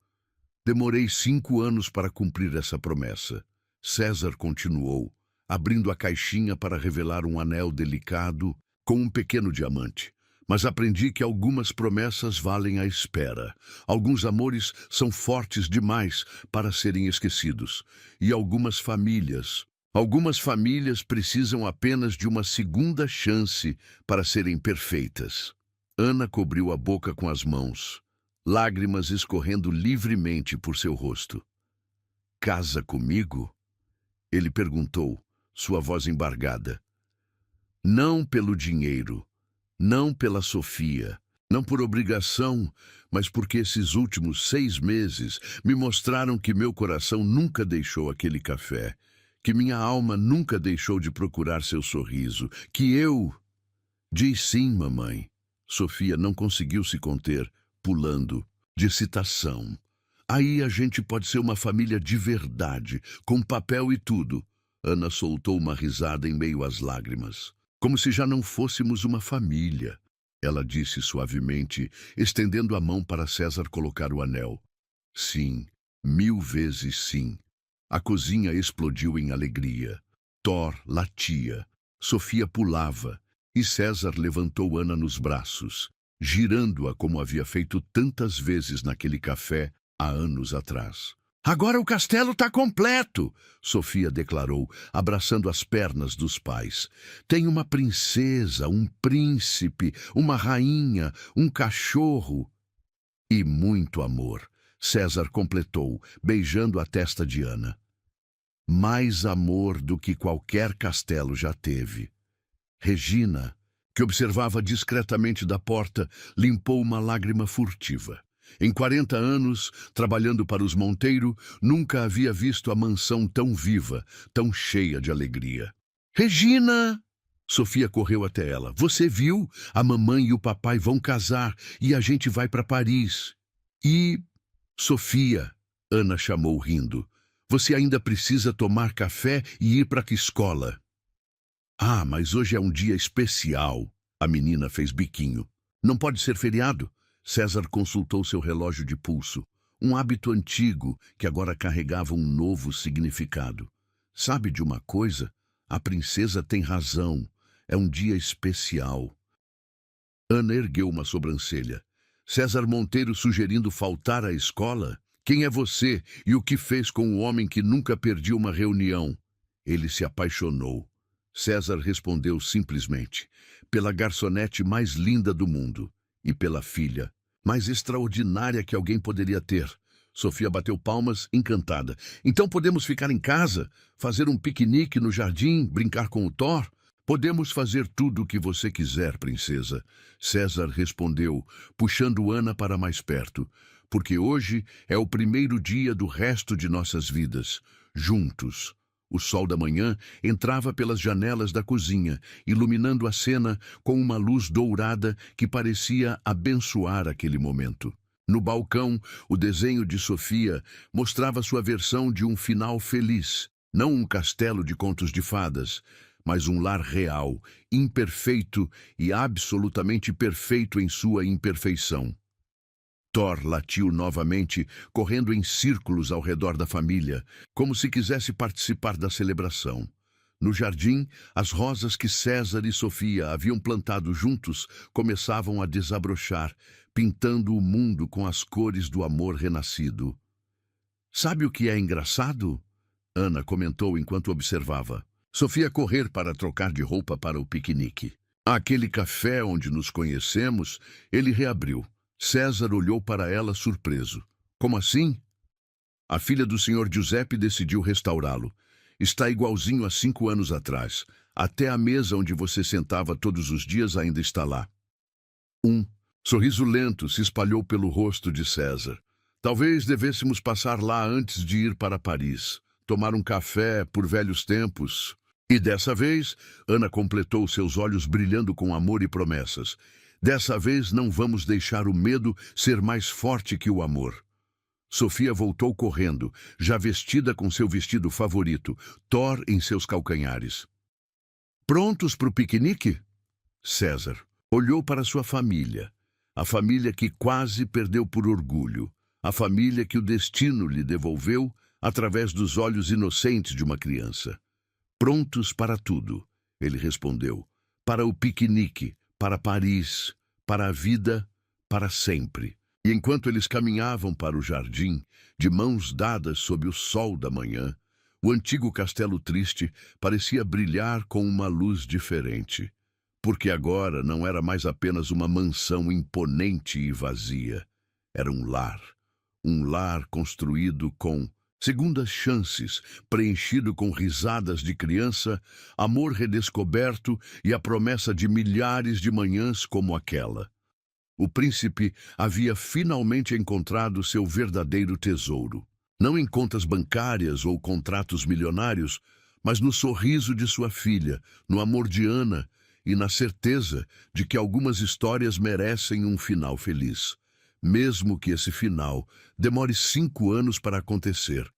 Demorei 5 anos para cumprir essa promessa. César continuou, abrindo a caixinha para revelar um anel delicado com um pequeno diamante. Mas aprendi que algumas promessas valem a espera. Alguns amores são fortes demais para serem esquecidos. E algumas famílias precisam apenas de uma segunda chance para serem perfeitas. Ana cobriu a boca com as mãos, lágrimas escorrendo livremente por seu rosto. Casa comigo? Ele perguntou, sua voz embargada. Não pelo dinheiro. Não pela Sofia, não por obrigação, mas porque esses últimos 6 meses me mostraram que meu coração nunca deixou aquele café, que minha alma nunca deixou de procurar seu sorriso, que eu... Diz sim, mamãe. Sofia não conseguiu se conter, pulando, de excitação. Aí a gente pode ser uma família de verdade, com papel e tudo. Ana soltou uma risada em meio às lágrimas. Como se já não fôssemos uma família, ela disse suavemente, estendendo a mão para César colocar o anel. Sim, 1000 vezes sim. A cozinha explodiu em alegria. Thor latia, Sofia pulava, e César levantou Ana nos braços, girando-a como havia feito tantas vezes naquele café há anos atrás. Agora o castelo está completo, Sofia declarou, abraçando as pernas dos pais. Tem uma princesa, um príncipe, uma rainha, um cachorro e muito amor, César completou, beijando a testa de Ana. Mais amor do que qualquer castelo já teve. Regina, que observava discretamente da porta, limpou uma lágrima furtiva. Em 40 anos, trabalhando para os Monteiro, nunca havia visto a mansão tão viva, tão cheia de alegria. Regina! Sofia correu até ela. Você viu? A mamãe e o papai vão casar e a gente vai para Paris. E... Sofia, Ana chamou rindo. Você ainda precisa tomar café e ir para a escola. Ah, mas hoje é um dia especial. A menina fez biquinho. Não pode ser feriado? César consultou seu relógio de pulso. Um hábito antigo que agora carregava um novo significado. Sabe de uma coisa? A princesa tem razão. É um dia especial. Ana ergueu uma sobrancelha. César Monteiro sugerindo faltar à escola? Quem é você e o que fez com o homem que nunca perdia uma reunião? Ele se apaixonou. César respondeu simplesmente, pela garçonete mais linda do mundo e pela filha mais extraordinária que alguém poderia ter. Sofia bateu palmas, encantada. Então podemos ficar em casa, fazer um piquenique no jardim, brincar com o Thor? Podemos fazer tudo o que você quiser, princesa. César respondeu, puxando Ana para mais perto, porque hoje é o primeiro dia do resto de nossas vidas, juntos. O sol da manhã entrava pelas janelas da cozinha, iluminando a cena com uma luz dourada que parecia abençoar aquele momento. No balcão, o desenho de Sofia mostrava sua versão de um final feliz. Não um castelo de contos de fadas, mas um lar real, imperfeito e absolutamente perfeito em sua imperfeição. Thor latiu novamente, correndo em círculos ao redor da família, como se quisesse participar da celebração. No jardim, as rosas que César e Sofia haviam plantado juntos começavam a desabrochar, pintando o mundo com as cores do amor renascido. Sabe o que é engraçado? Ana comentou enquanto observava. Sofia correr para trocar de roupa para o piquenique. Aquele café onde nos conhecemos, ele reabriu. César olhou para ela surpreso. Como assim? A filha do Sr. Giuseppe decidiu restaurá-lo. Está igualzinho a 5 anos atrás. Até a mesa onde você sentava todos os dias ainda está lá. Um sorriso lento se espalhou pelo rosto de César. Talvez devêssemos passar lá antes de ir para Paris. Tomar um café por velhos tempos. E dessa vez, Ana completou, seus olhos brilhando com amor e promessas. Dessa vez não vamos deixar o medo ser mais forte que o amor. Sofia voltou correndo, já vestida com seu vestido favorito, Thor em seus calcanhares. Prontos para o piquenique? César olhou para sua família, a família que quase perdeu por orgulho, a família que o destino lhe devolveu através dos olhos inocentes de uma criança. Prontos para tudo, ele respondeu, para o piquenique, para Paris, para a vida, para sempre. E enquanto eles caminhavam para o jardim, de mãos dadas sob o sol da manhã, o antigo castelo triste parecia brilhar com uma luz diferente, porque agora não era mais apenas uma mansão imponente e vazia. Era um lar construído com segundas chances, preenchido com risadas de criança, amor redescoberto e a promessa de milhares de manhãs como aquela. O príncipe havia finalmente encontrado seu verdadeiro tesouro. Não em contas bancárias ou contratos milionários, mas no sorriso de sua filha, no amor de Ana e na certeza de que algumas histórias merecem um final feliz, mesmo que esse final demore 5 anos para acontecer.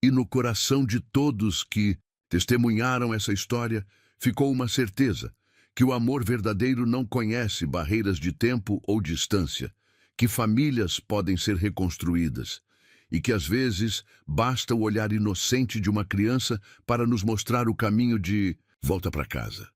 E no coração de todos que testemunharam essa história, ficou uma certeza, que o amor verdadeiro não conhece barreiras de tempo ou distância, que famílias podem ser reconstruídas, e que às vezes basta o olhar inocente de uma criança para nos mostrar o caminho de volta para casa.